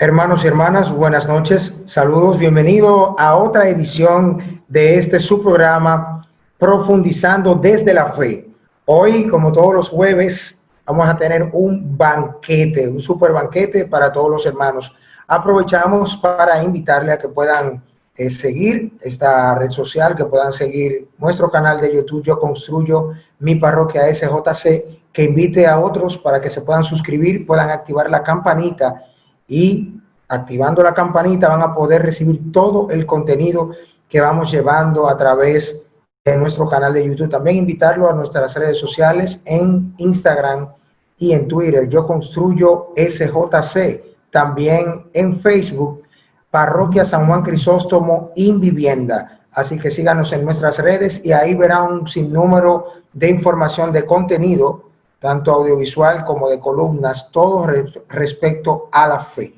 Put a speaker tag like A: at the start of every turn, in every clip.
A: Hermanos y hermanas, buenas noches, saludos, bienvenido a otra edición de este su programa Profundizando desde la Fe. Hoy, como todos los jueves, vamos a tener un banquete, un super banquete para todos los hermanos. Aprovechamos para invitarle a que puedan seguir esta red social, que puedan seguir nuestro canal de YouTube Yo Construyo Mi Parroquia SJC, que invite a otros para que se puedan suscribir, puedan activar la campanita y activando la campanita van a poder recibir todo el contenido que vamos llevando a través de nuestro canal de YouTube. También invitarlo a nuestras redes sociales en Instagram y en Twitter. Yo Construyo SJC. También en Facebook, Parroquia San Juan Crisóstomo Invivienda. Así que síganos en nuestras redes y ahí verán un sinnúmero de información de contenido, tanto audiovisual como de columnas, todo respecto a la fe.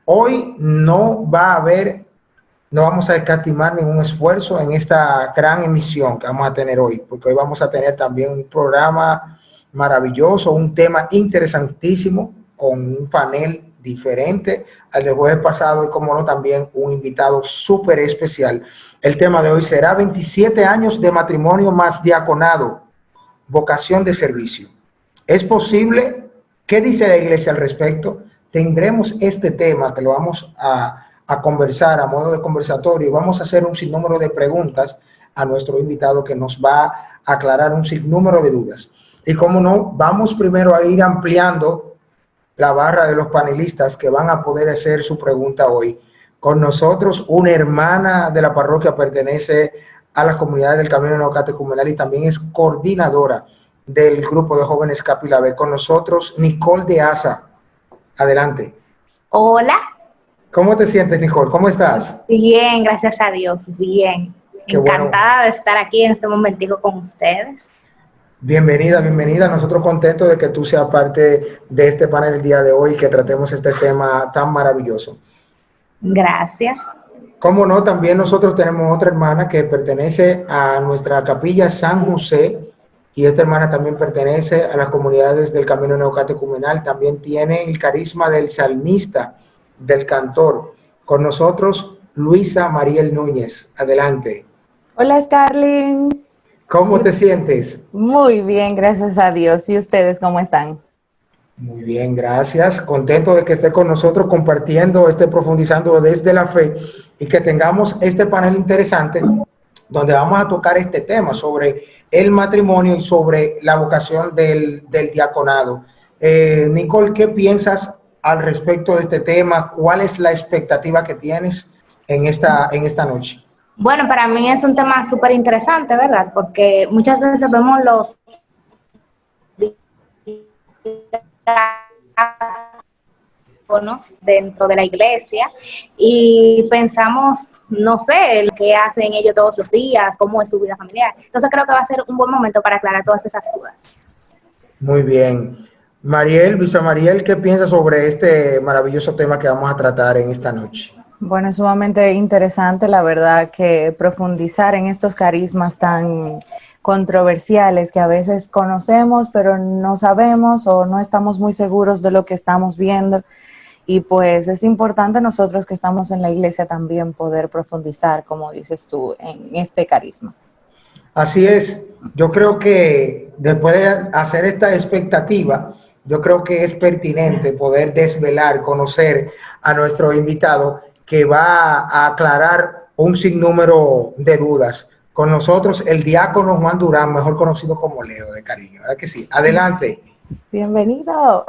A: Hoy no vamos a escatimar ningún esfuerzo en esta gran emisión que vamos a tener hoy, porque hoy vamos a tener también un programa maravilloso, un tema interesantísimo, con un panel diferente al del jueves pasado y, como no, también un invitado súper especial. El tema de hoy será 27 años de matrimonio más diaconado, vocación de servicio. ¿Es posible? ¿Qué dice la iglesia al respecto? Tendremos este tema que lo vamos a conversar a modo de conversatorio y vamos a hacer un sinnúmero de preguntas a nuestro invitado que nos va a aclarar un sinnúmero de dudas. Y como no, vamos primero a ir ampliando la barra de los panelistas que van a poder hacer su pregunta hoy. Con nosotros una hermana de la parroquia, pertenece a las comunidades del Camino Neocatecumenal y también es coordinadora del grupo de jóvenes Capilla B. Con nosotros Nicole de Asa. Adelante.
B: Hola.
A: ¿Cómo te sientes, Nicole? ¿Cómo estás?
B: Bien, gracias a Dios, bien.
A: Qué
B: encantada
A: bueno
B: de estar aquí en este momentico con ustedes.
A: Bienvenida, bienvenida. Nosotros contentos de que tú seas parte de este panel el día de hoy y que tratemos este tema tan maravilloso.
B: Gracias.
A: Cómo no, también nosotros tenemos otra hermana que pertenece a nuestra capilla San José, y esta hermana también pertenece a las comunidades del Camino Neocatecumenal. También tiene el carisma del salmista, del cantor. Con nosotros, Luisa Mariel Núñez. Adelante.
C: Hola, Scarlin.
A: ¿Cómo te sientes?
C: Muy bien, gracias a Dios. ¿Y ustedes cómo están?
A: Muy bien, gracias. Contento de que esté con nosotros compartiendo, profundizando desde la fe y que tengamos este panel interesante donde vamos a tocar este tema sobre el matrimonio y sobre la vocación del diaconado. Nicole, ¿qué piensas al respecto de este tema? ¿Cuál es la expectativa que tienes en esta noche?
B: Bueno, para mí es un tema súper interesante, ¿verdad? Porque muchas veces vemos los dentro de la iglesia y pensamos, no sé, lo que hacen ellos todos los días, cómo es su vida familiar. Entonces creo que va a ser un buen momento para aclarar todas esas dudas.
A: Muy bien. Mariel, Luisa Mariel, ¿qué piensas sobre este maravilloso tema que vamos a tratar en esta noche?
C: Bueno, es sumamente interesante, la verdad, que profundizar en estos carismas tan controversiales que a veces conocemos, pero no sabemos o no estamos muy seguros de lo que estamos viendo. Y pues es importante nosotros que estamos en la iglesia también poder profundizar, como dices tú, en este carisma.
A: Así es. Yo creo que después de hacer esta expectativa, yo creo que es pertinente poder desvelar, conocer a nuestro invitado que va a aclarar un sinnúmero de dudas. Con nosotros el diácono Juan Durán, mejor conocido como Leo de cariño, ¿verdad que sí? Adelante.
C: Bienvenido.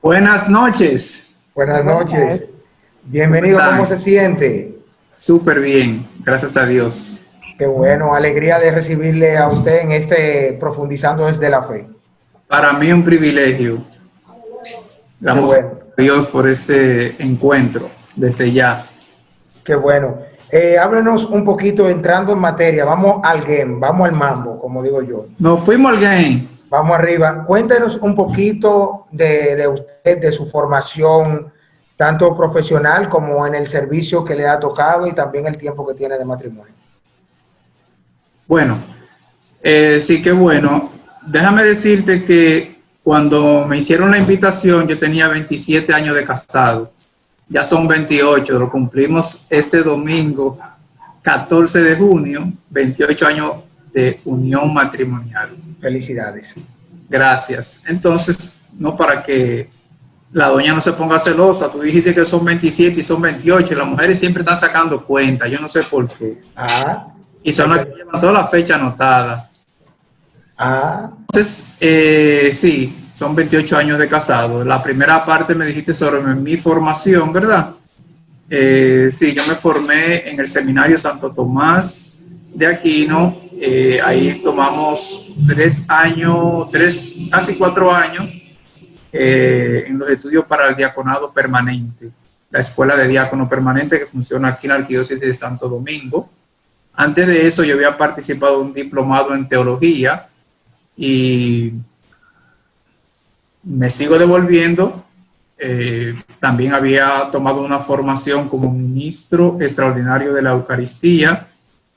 D: Buenas noches.
A: Buenas noches. Bienvenido, ¿cómo se siente?
D: Súper bien, gracias a Dios.
A: Qué bueno, alegría de recibirle a usted en Profundizando desde la Fe.
D: Para mí un privilegio. Damos a Dios por este encuentro desde ya.
A: Qué bueno. Háblenos un poquito, entrando en materia, vamos al game, vamos al mambo, como digo yo.
D: Nos fuimos al game.
A: Vamos arriba. Cuéntenos un poquito de usted, de su formación, tanto profesional como en el servicio que le ha tocado y también el tiempo que tiene de matrimonio.
D: Bueno, sí, qué bueno. Déjame decirte que cuando me hicieron la invitación, yo tenía 27 años de casado. ya son 28, lo cumplimos este domingo, 14 de junio, 28 años de unión matrimonial.
A: Felicidades.
D: Gracias. Entonces, no para que la doña no se ponga celosa, tú dijiste que son 27 y son 28, y las mujeres siempre están sacando cuenta, yo no sé por qué. Y son las que llevan toda la fecha anotada. Entonces, sí, son 28 años de casado. La primera parte me dijiste sobre mi formación, ¿verdad? Sí, yo me formé en el Seminario Santo Tomás de Aquino. Ahí tomamos 3 años, casi 4 años en los estudios para el diaconado permanente, la escuela de diácono permanente que funciona aquí en la Arquidiócesis de Santo Domingo. Antes de eso yo había participado en un diplomado en teología y me sigo devolviendo. También había tomado una formación como ministro extraordinario de la Eucaristía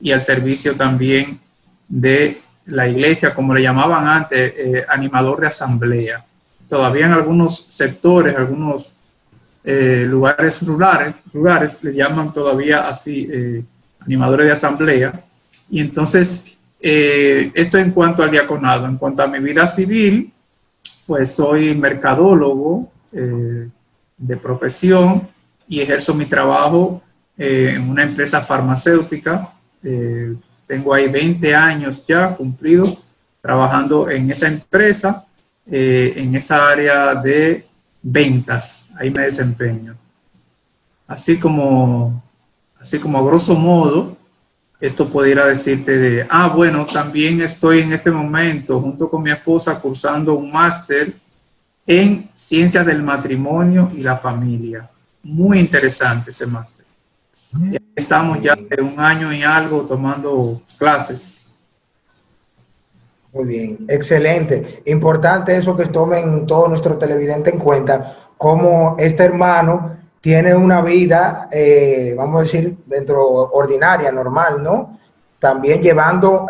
D: y al servicio también de la iglesia, como le llamaban antes, animador de asamblea. Todavía en algunos sectores, algunos lugares rurales le llaman todavía así, animadores de asamblea. Y entonces, esto en cuanto al diaconado. En cuanto a mi vida civil, pues soy mercadólogo de profesión y ejerzo mi trabajo en una empresa farmacéutica. Tengo ahí 20 años ya cumplidos trabajando en esa empresa, en esa área de ventas. Ahí me desempeño. Así como a grosso modo, esto pudiera decirte de, bueno, también estoy en este momento junto con mi esposa cursando un máster en Ciencias del Matrimonio y la Familia. Muy interesante ese máster. Estamos ya de 1 año y algo tomando clases.
A: Muy bien, excelente. Importante eso que tomen todos nuestros televidentes en cuenta, cómo este hermano tiene una vida, vamos a decir, dentro ordinaria, normal, ¿no? También llevando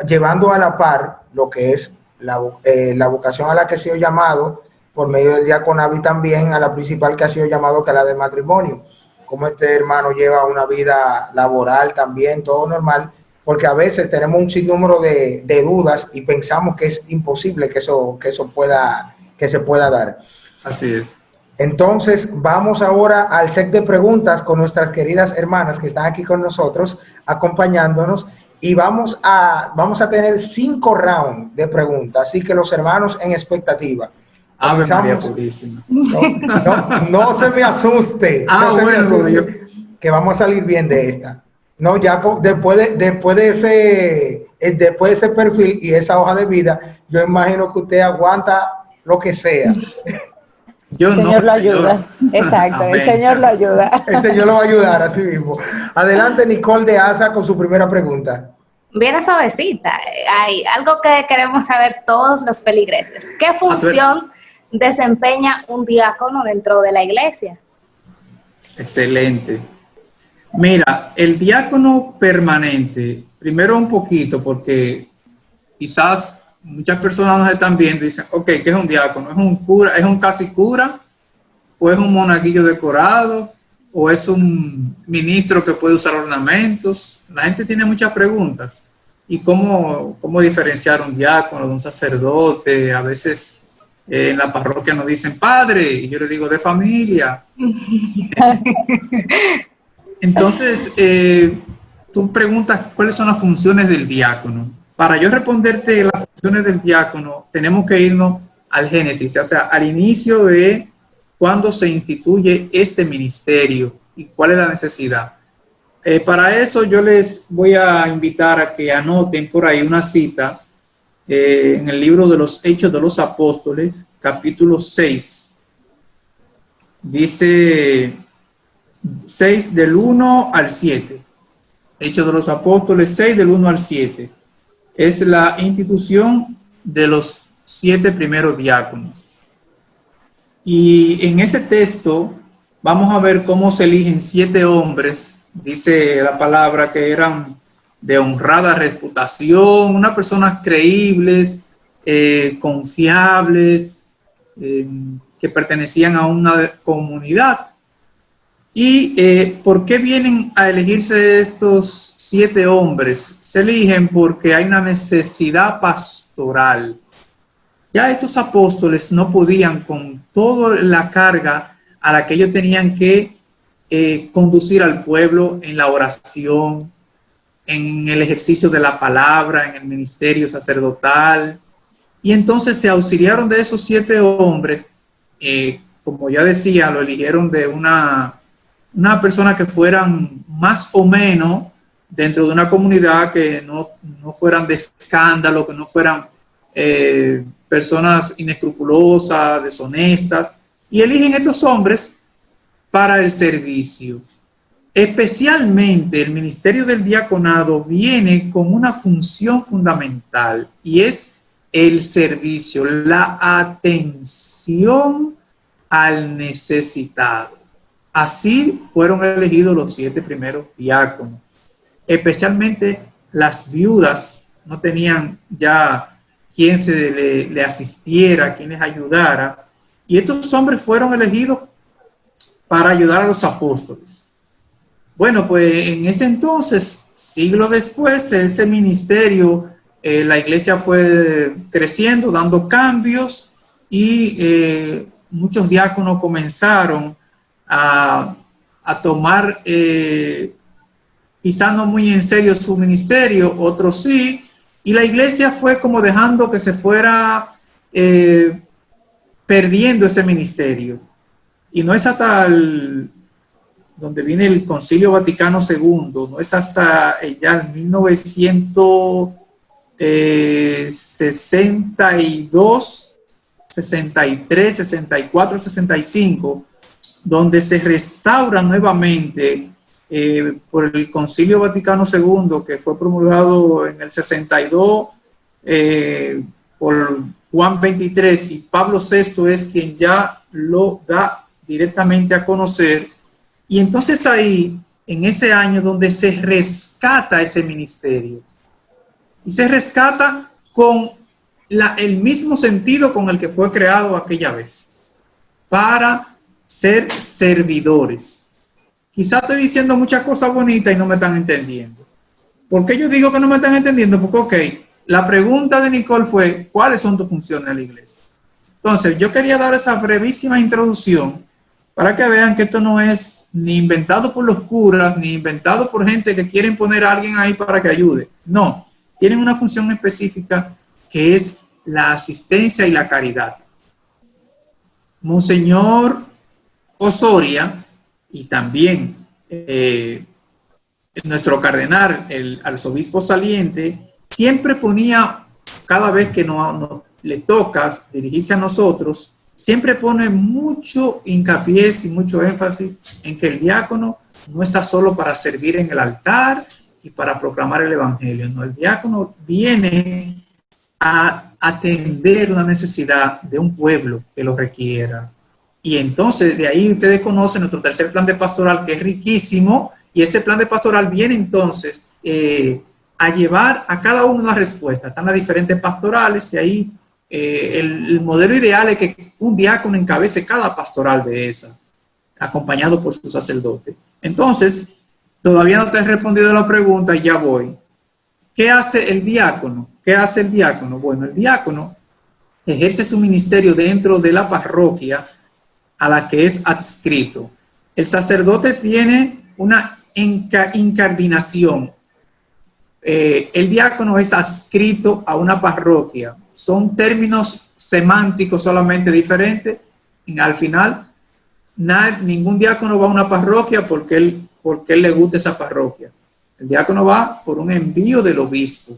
A: a la par lo que es la vocación a la que ha sido llamado por medio del diaconado y también a la principal que ha sido llamado, que es la del matrimonio. Cómo este hermano lleva una vida laboral también, todo normal, porque a veces tenemos un sinnúmero de dudas y pensamos que es imposible que se pueda dar.
D: Así es.
A: Entonces, vamos ahora al set de preguntas con nuestras queridas hermanas que están aquí con nosotros, acompañándonos, y vamos a tener 5 rounds de preguntas, así que los hermanos en expectativa.
D: Ave María Purísima.
A: No se me asuste, que vamos a salir bien de esta. No, ya después de ese perfil y esa hoja de vida, yo imagino que usted aguanta lo que sea.
C: El Señor lo ayuda. Exacto, el Señor lo ayuda.
A: El Señor lo va a ayudar, así mismo. Adelante, Nicole de Asa, con su primera pregunta.
B: Viene suavecita. Hay algo que queremos saber todos los feligreses. ¿Qué función desempeña un diácono dentro de la iglesia?
D: Excelente. Mira, el diácono permanente, primero un poquito, porque quizás muchas personas nos están viendo y dicen, ok, ¿qué es un diácono? ¿Es un cura? ¿Es un casi cura? ¿O es un monaguillo decorado? ¿O es un ministro que puede usar ornamentos? La gente tiene muchas preguntas. ¿Y cómo diferenciar un diácono de un sacerdote? A veces en la parroquia nos dicen padre, y yo le digo de familia. Entonces, tú preguntas cuáles son las funciones del diácono. Para yo responderte las funciones del diácono, tenemos que irnos al Génesis, o sea, al inicio de cuándo se instituye este ministerio y cuál es la necesidad. Para eso yo les voy a invitar a que anoten por ahí una cita en el libro de los Hechos de los Apóstoles, capítulo 6. Dice 6 del 1 al 7. Hechos de los Apóstoles 6 del 1 al 7. Es la institución de los 7 primeros diáconos. Y en ese texto vamos a ver cómo se eligen 7 hombres, dice la palabra, que eran de honrada reputación, unas personas creíbles, confiables, que pertenecían a una comunidad. ¿Y por qué vienen a elegirse estos 7 hombres? Se eligen porque hay una necesidad pastoral. Ya estos apóstoles no podían con toda la carga a la que ellos tenían que conducir al pueblo en la oración, en el ejercicio de la palabra, en el ministerio sacerdotal. Y entonces se auxiliaron de esos 7 hombres. Como ya decía, lo eligieron de una persona que fueran más o menos dentro de una comunidad, que no fueran de escándalo, que no fueran personas inescrupulosas, deshonestas, y eligen estos hombres para el servicio. Especialmente el ministerio del diaconado viene con una función fundamental, y es el servicio, la atención al necesitado. Así fueron elegidos los 7 primeros diáconos. Especialmente las viudas no tenían ya quien le asistiera, quien les ayudara. Y estos hombres fueron elegidos para ayudar a los apóstoles. Bueno, pues en ese entonces, siglo después, ese ministerio, la iglesia fue creciendo, dando cambios, y muchos diáconos comenzaron a tomar quizá no muy en serio su ministerio, otros sí, y la iglesia fue como dejando que se fuera perdiendo ese ministerio. Y no es hasta donde viene el Concilio Vaticano II, no es hasta ya en 1962, 63, 64, 65, donde se restaura nuevamente por el Concilio Vaticano II, que fue promulgado en el 62 por Juan XXIII, y Pablo VI es quien ya lo da directamente a conocer. Y entonces ahí, en ese año, donde se rescata ese ministerio, y se rescata con el mismo sentido con el que fue creado aquella vez, para ser servidores. Quizá estoy diciendo muchas cosas bonitas y no me están entendiendo. ¿Por qué yo digo que no me están entendiendo? Porque, ok, la pregunta de Nicole fue, ¿cuáles son tus funciones en la iglesia? Entonces, yo quería dar esa brevísima introducción para que vean que esto no es ni inventado por los curas, ni inventado por gente que quieren poner a alguien ahí para que ayude. No, tienen una función específica, que es la asistencia y la caridad. Monseñor Osoria, y también nuestro cardenal, el arzobispo saliente, siempre ponía, cada vez que le toca dirigirse a nosotros, siempre pone mucho hincapié y mucho énfasis en que el diácono no está solo para servir en el altar y para proclamar el evangelio. No, el diácono viene a atender una necesidad de un pueblo que lo requiera. Y entonces de ahí ustedes conocen nuestro tercer plan de pastoral, que es riquísimo, y ese plan de pastoral viene entonces a llevar a cada uno una respuesta. Están las diferentes pastorales, y ahí el modelo ideal es que un diácono encabece cada pastoral de esa, acompañado por su sacerdote. Entonces, todavía no te he respondido la pregunta y ya voy. ¿Qué hace el diácono? ¿Qué hace el diácono? Bueno, el diácono ejerce su ministerio dentro de la parroquia a la que es adscrito. El sacerdote tiene una incardinación. El diácono es adscrito a una parroquia. Son términos semánticos solamente diferentes. Al final, ningún diácono va a una parroquia porque él le gusta esa parroquia. El diácono va por un envío del obispo.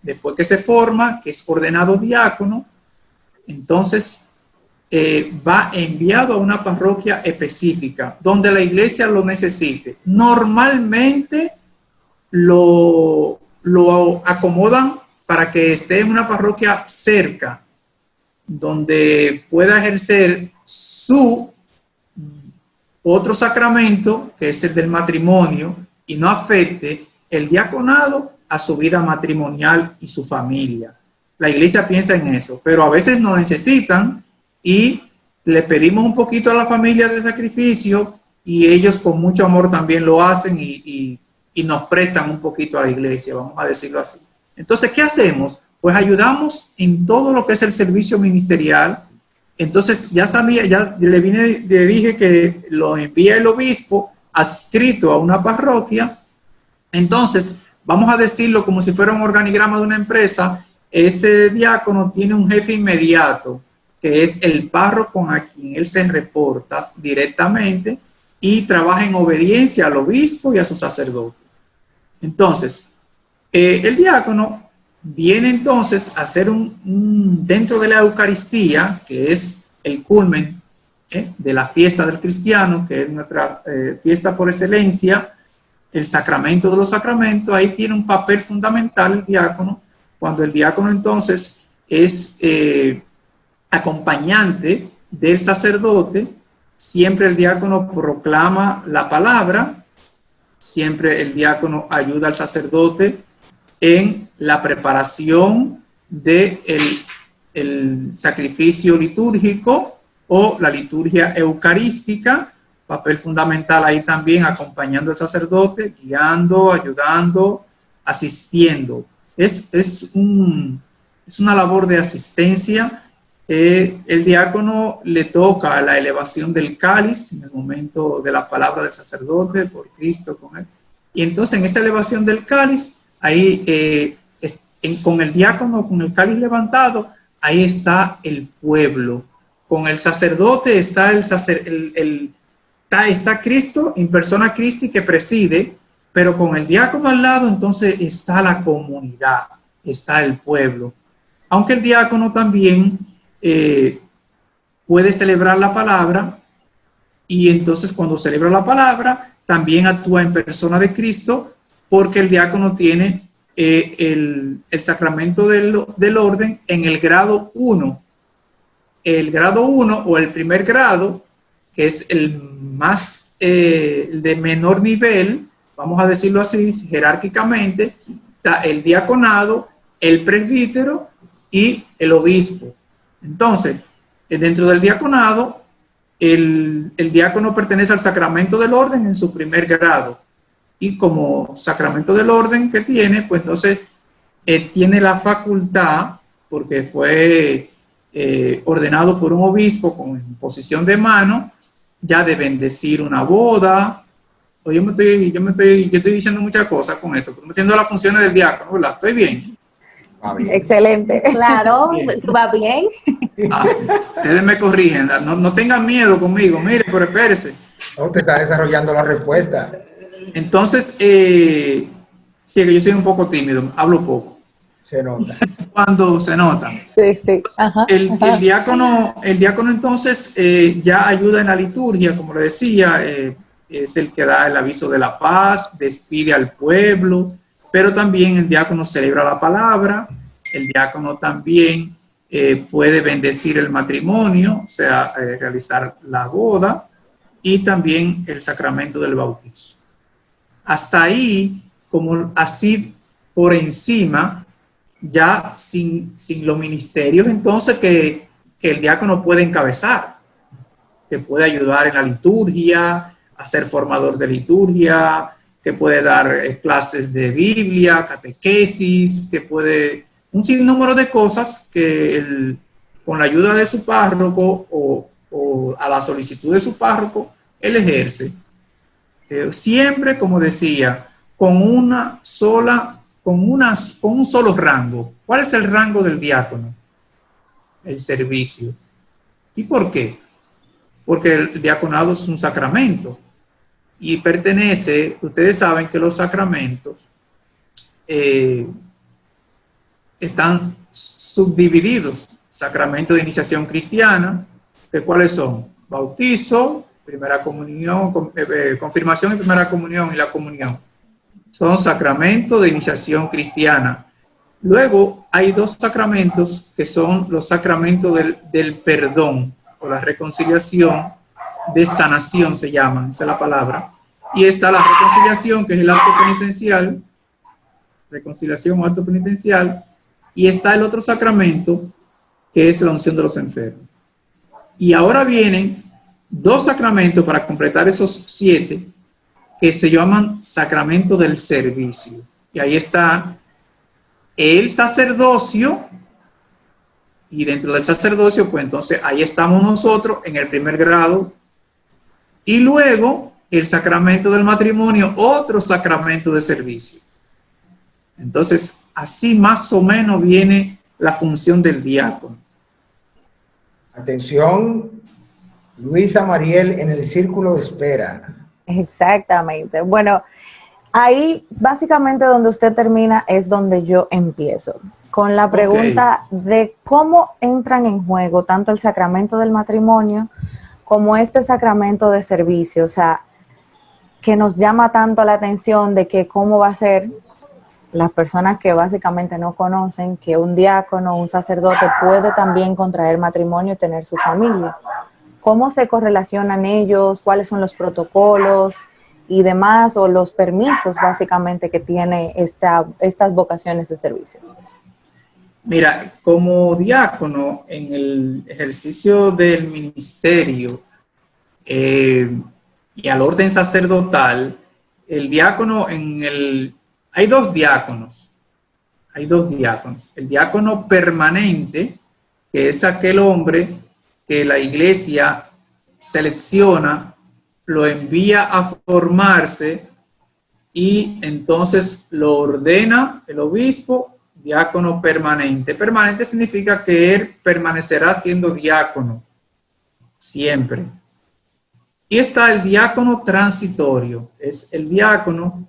D: Después que se forma, que es ordenado diácono, entonces va enviado a una parroquia específica donde la iglesia lo necesite. Normalmente lo acomodan para que esté en una parroquia cerca, donde pueda ejercer su otro sacramento, que es el del matrimonio, y no afecte el diaconado a su vida matrimonial y su familia. La iglesia piensa en eso, pero a veces no necesitan y le pedimos un poquito a la familia de sacrificio y ellos con mucho amor también lo hacen y nos prestan un poquito a la iglesia, vamos a decirlo así. Entonces, ¿qué hacemos? Pues ayudamos en todo lo que es el servicio ministerial. Entonces, ya sabía, ya le dije que lo envía el obispo adscrito a una parroquia. Entonces, vamos a decirlo como si fuera un organigrama de una empresa. Ese diácono tiene un jefe inmediato, que es el párroco a quien él se reporta directamente y trabaja en obediencia al obispo y a su sacerdote. Entonces, el diácono viene entonces a hacer dentro de la Eucaristía, que es el culmen de la fiesta del cristiano, que es nuestra fiesta por excelencia, el sacramento de los sacramentos. Ahí tiene un papel fundamental el diácono, cuando el diácono entonces es acompañante del sacerdote. Siempre el diácono proclama la palabra, siempre el diácono ayuda al sacerdote en la preparación del el sacrificio litúrgico o la liturgia eucarística, papel fundamental ahí también, acompañando al sacerdote, guiando, ayudando, asistiendo. Es una labor de asistencia. El diácono le toca la elevación del cáliz en el momento de la palabra del sacerdote por Cristo con él. Y entonces en esa elevación del cáliz, ahí con el diácono, con el cáliz levantado, ahí está el pueblo. Con el sacerdote está está Cristo, en persona Christi, que preside, pero con el diácono al lado, entonces está la comunidad, está el pueblo. Aunque el diácono también puede celebrar la palabra, y entonces cuando celebra la palabra, también actúa en persona de Cristo, porque el diácono tiene el sacramento del orden en el grado 1. El grado 1 o el primer grado, que es el más de menor nivel, vamos a decirlo así, jerárquicamente, está el diaconado, el presbítero y el obispo. Entonces, dentro del diaconado, el diácono pertenece al sacramento del orden en su primer grado. Y como sacramento del orden que tiene, pues entonces tiene la facultad, porque fue ordenado por un obispo con imposición de mano, ya de bendecir una boda. O yo estoy diciendo muchas cosas con esto, pero metiendo las funciones del diácono, ¿verdad? ¿Estoy bien?
C: Excelente.
B: Claro, va bien.
D: Ustedes me corrigen, no tengan miedo conmigo, mire, pero espérese.
A: Usted está desarrollando la respuesta.
D: Entonces, sí, que yo soy un poco tímido, hablo poco.
A: Se nota.
D: Cuando se nota.
C: Sí, sí. Ajá,
D: el diácono entonces ya ayuda en la liturgia, como le decía, es el que da el aviso de la paz, despide al pueblo, pero también el diácono celebra la palabra, el diácono también puede bendecir el matrimonio, o sea, realizar la boda, y también el sacramento del bautizo. Hasta ahí, como así por encima, ya sin los ministerios entonces que el diácono puede encabezar, que puede ayudar en la liturgia, a ser formador de liturgia, que puede dar clases de Biblia, catequesis, que puede un sinnúmero de cosas que con la ayuda de su párroco o a la solicitud de su párroco, él ejerce. Siempre, como decía, con un solo rango. ¿Cuál es el rango del diácono? El servicio. ¿Y por qué? Porque el diaconado es un sacramento y pertenece, ustedes saben que los sacramentos están subdivididos. Sacramento de iniciación cristiana, que ¿cuáles son? Bautizo, primera comunión, confirmación y primera comunión y la comunión. Son sacramentos de iniciación cristiana. Luego hay dos sacramentos que son los sacramentos del perdón o la reconciliación, de sanación se llaman, esa es la palabra. Y está la reconciliación, que es el acto penitencial, reconciliación o acto penitencial, y está el otro sacramento, que es la unción de los enfermos. Y ahora vienen 2 sacramentos para completar esos 7 que se llaman sacramento del servicio. Y ahí está el sacerdocio, y dentro del sacerdocio, pues entonces ahí estamos nosotros en el primer grado, y luego el sacramento del matrimonio, otro sacramento de servicio. Entonces, así más o menos viene la función del diácono.
A: Atención, Luisa Mariel en el círculo de espera.
C: Exactamente. Bueno, ahí básicamente donde usted termina es donde yo empiezo, con la pregunta de cómo entran en juego tanto el sacramento del matrimonio como este sacramento de servicio, o sea, que nos llama tanto la atención de que cómo va a ser las personas que básicamente no conocen que un diácono o un sacerdote puede también contraer matrimonio y tener su familia. ¿Cómo se correlacionan ellos? ¿Cuáles son los protocolos y demás, o los permisos básicamente que tiene estas vocaciones de servicio?
D: Mira, como diácono en el ejercicio del ministerio y al orden sacerdotal, el diácono hay dos diáconos. El diácono permanente, que es aquel hombre que la iglesia selecciona, lo envía a formarse y entonces lo ordena el obispo diácono permanente. Permanente significa que él permanecerá siendo diácono siempre. Y está el diácono transitorio. Es el diácono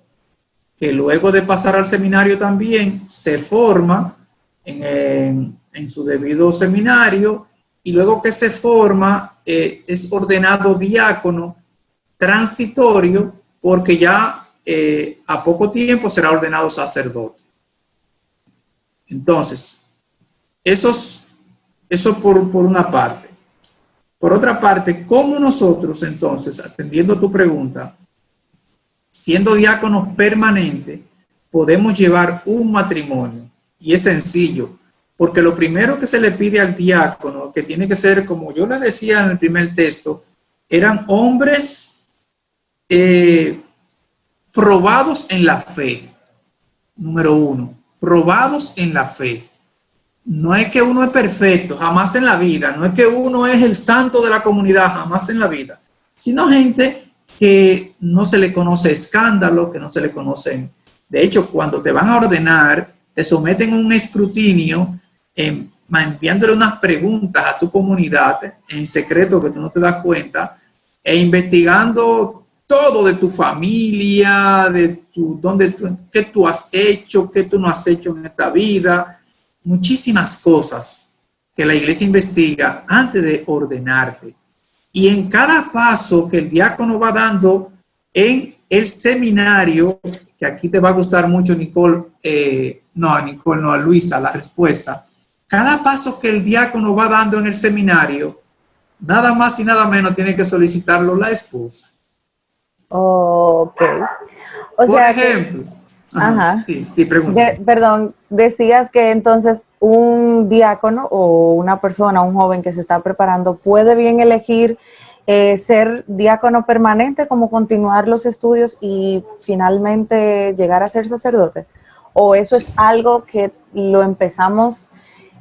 D: que luego de pasar al seminario también se forma en su debido seminario, y luego que se forma es ordenado diácono transitorio, porque ya a poco tiempo será ordenado sacerdote. Entonces, eso por una parte. Por otra parte, ¿cómo nosotros entonces, atendiendo tu pregunta, siendo diáconos permanentes, podemos llevar un matrimonio? Y es sencillo, porque lo primero que se le pide al diácono, que tiene que ser, como yo le decía en el primer texto, eran hombres probados en la fe. Número 1, probados en la fe. No es que uno es perfecto, jamás en la vida. No es que uno es el santo de la comunidad, jamás en la vida. Sino gente que no se le conoce escándalo, que no se le conocen. De hecho, cuando te van a ordenar, te someten a un escrutinio, enviándole unas preguntas a tu comunidad en secreto que tú no te das cuenta, e investigando todo de tu familia, de qué tú has hecho, qué tú no has hecho en esta vida. Muchísimas cosas que la iglesia investiga antes de ordenarte. Y en cada paso que el diácono va dando en el seminario, que aquí te va a gustar mucho, Nicole, a Luisa, la respuesta. Cada paso que el diácono va dando en el seminario, nada más y nada menos tiene que solicitarlo la esposa.
C: Ok.
D: Por ejemplo,
C: ajá.
D: Sí,
C: Perdón, decías que entonces un diácono o una persona, un joven que se está preparando, puede bien elegir ser diácono permanente, como continuar los estudios y finalmente llegar a ser sacerdote. ¿O eso es algo que lo empezamos,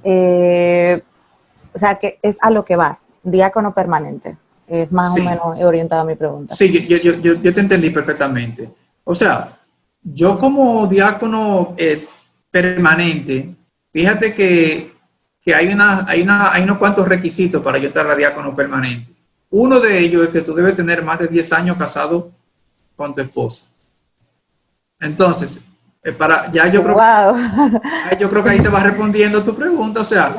C: o sea, que es a lo que vas, diácono permanente? Es más o menos orientada a mi pregunta. Sí,
D: yo te entendí perfectamente. O sea, yo como diácono permanente, fíjate que hay unos cuantos requisitos para yo estar a diácono permanente. Uno de ellos es que tú debes tener más de 10 años casado con tu esposa. Entonces, yo creo que ahí se va respondiendo tu pregunta. O sea,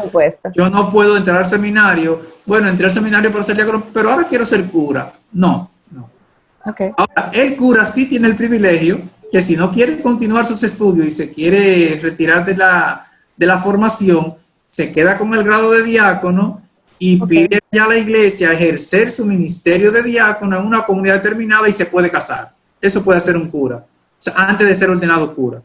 D: yo no puedo entrar al seminario. Bueno, entré al seminario para ser diácono, pero ahora quiero ser cura. No.
C: Okay.
D: Ahora, el cura sí tiene el privilegio que si no quiere continuar sus estudios y se quiere retirar de la formación, se queda con el grado de diácono y pide ya a la iglesia ejercer su ministerio de diácono en una comunidad determinada y se puede casar. Eso puede hacer un cura, o sea, antes de ser ordenado cura.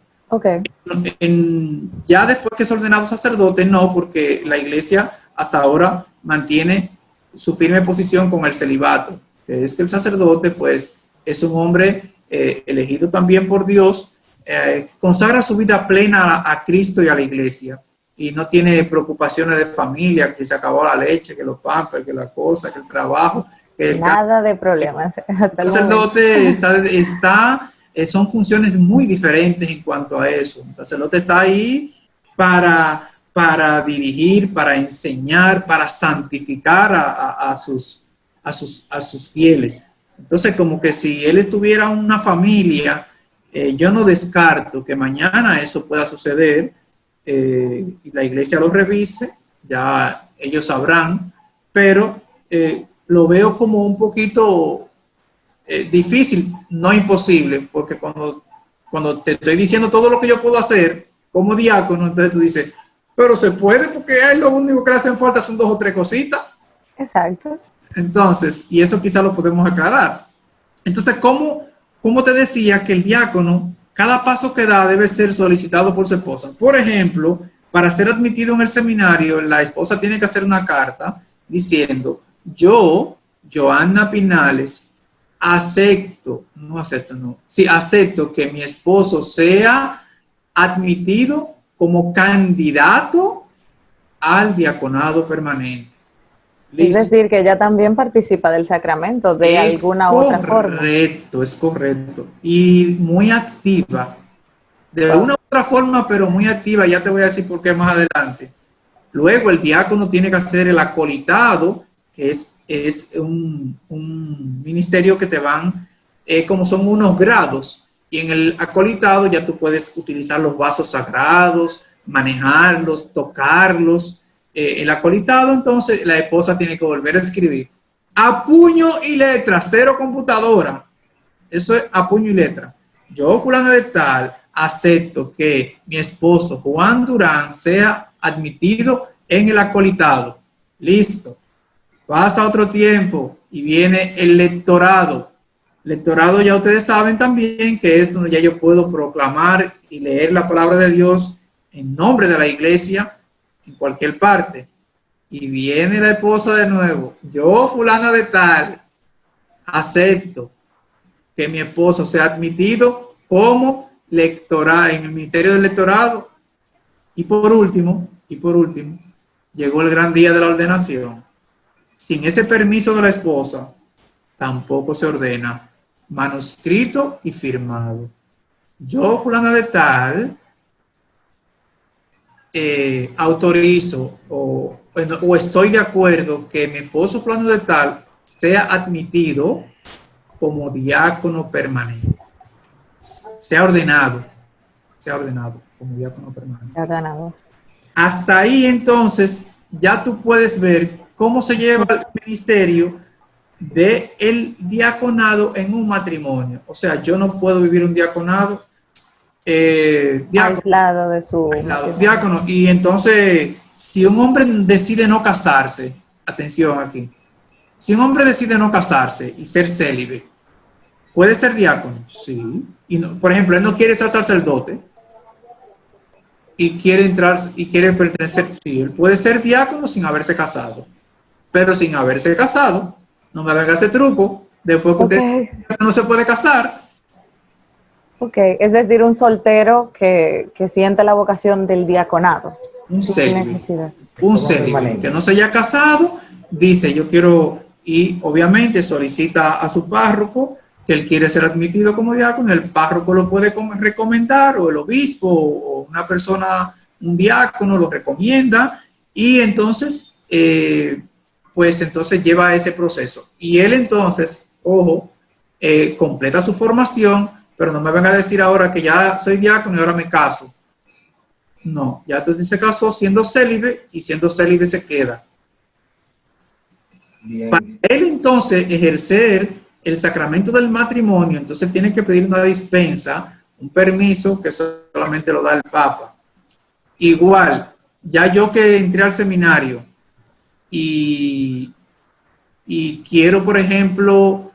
D: Ya después que es ordenado sacerdote, no, porque la iglesia hasta ahora mantiene su firme posición con el celibato, que es que el sacerdote pues es un hombre elegido también por Dios, consagra su vida plena a Cristo y a la iglesia y no tiene preocupaciones de familia, que se acabó la leche, que los pampers, que la cosa, que el trabajo. Que
C: nada de problemas. Hasta
D: el sacerdote son funciones muy diferentes en cuanto a eso. El sacerdote está ahí para dirigir, para enseñar, para santificar a sus fieles. Entonces, como que si él tuviera una familia, yo no descarto que mañana eso pueda suceder y la iglesia lo revise, ya ellos sabrán, pero lo veo como un poquito difícil, no imposible, porque cuando te estoy diciendo todo lo que yo puedo hacer como diácono, entonces tú dices, pero se puede porque a él lo único que le hacen falta son 2 o 3 cositas.
C: Exacto.
D: Entonces, y eso quizá lo podemos aclarar. Entonces, ¿cómo te decía que el diácono, cada paso que da debe ser solicitado por su esposa? Por ejemplo, para ser admitido en el seminario, la esposa tiene que hacer una carta diciendo, yo, Joanna Pinales, acepto que mi esposo sea admitido como candidato al diaconado permanente. ¿Listo?
C: Es decir, que ella también participa del sacramento de alguna otra forma.
D: Es correcto. Y muy activa. De alguna otra forma, pero muy activa. Ya te voy a decir por qué más adelante. Luego el diácono tiene que hacer el acolitado, que es un ministerio que te van, como son unos grados. Y en el acolitado ya tú puedes utilizar los vasos sagrados, manejarlos, tocarlos. El acolitado, entonces, la esposa tiene que volver a escribir a puño y letra, 0 computadora. Eso es a puño y letra. Yo, fulano de tal, acepto que mi esposo, Juan Durán, sea admitido en el acolitado. Listo. Pasa otro tiempo y viene el lectorado. Lectorado ya ustedes saben también que es donde ya yo puedo proclamar y leer la palabra de Dios en nombre de la iglesia en cualquier parte. Y viene la esposa de nuevo. Yo, fulana de tal, acepto que mi esposo sea admitido como lectorado en el ministerio del lectorado. Y por último, llegó el gran día de la ordenación. Sin ese permiso de la esposa, tampoco se ordena, manuscrito y firmado. Yo, fulana de tal, autorizo o estoy de acuerdo que mi esposo fulano de tal sea admitido como diácono permanente. Sea ordenado como diácono permanente.
C: Ordenado.
D: Hasta ahí entonces ya tú puedes ver cómo se lleva el ministerio del diaconado en un matrimonio. O sea, yo no puedo vivir un diaconado
C: aislado de su
D: diácono. Y entonces, si un hombre decide no casarse, atención aquí, si un hombre decide no casarse y ser célibe, ¿puede ser diácono? Sí. Y no, por ejemplo, él no quiere ser sacerdote y quiere entrar y quiere pertenecer, sí, él puede ser diácono sin haberse casado, pero sin haberse casado, no me venga ese truco, después que usted no se puede casar.
C: Ok, es decir, un soltero que siente la vocación del diaconado.
D: Un célibe que no se haya casado, dice yo quiero, y obviamente solicita a su párroco que él quiere ser admitido como diácono, el párroco lo puede recomendar, o el obispo, o una persona, un diácono lo recomienda, y entonces, pues entonces lleva ese proceso. Y él entonces, ojo, completa su formación, pero no me van a decir ahora que ya soy diácono y ahora me caso. No, ya entonces se casó siendo célibe y siendo célibe se queda. Bien. Para él entonces ejercer el sacramento del matrimonio, entonces tiene que pedir una dispensa, un permiso que solamente lo da el Papa. Igual, ya yo que entré al seminario y quiero, por ejemplo,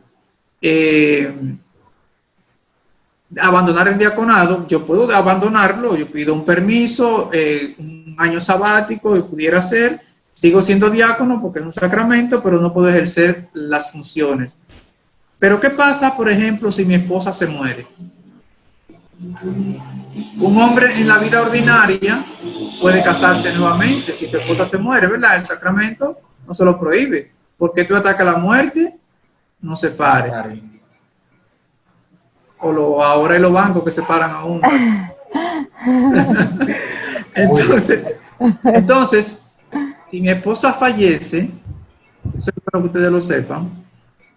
D: abandonar el diaconado, yo puedo abandonarlo, yo pido un permiso, un año sabático, que pudiera ser, Sigo siendo diácono porque es un sacramento, pero no puedo ejercer las funciones. Pero ¿qué pasa, por ejemplo, si mi esposa se muere? Un hombre en la vida ordinaria puede casarse nuevamente si su esposa se muere, ¿verdad? El sacramento no se lo prohíbe. Porque tú atacas la muerte, no se pare. Ahora hay los bancos que se paran a uno. Entonces, si mi esposa fallece, eso es para que ustedes lo sepan,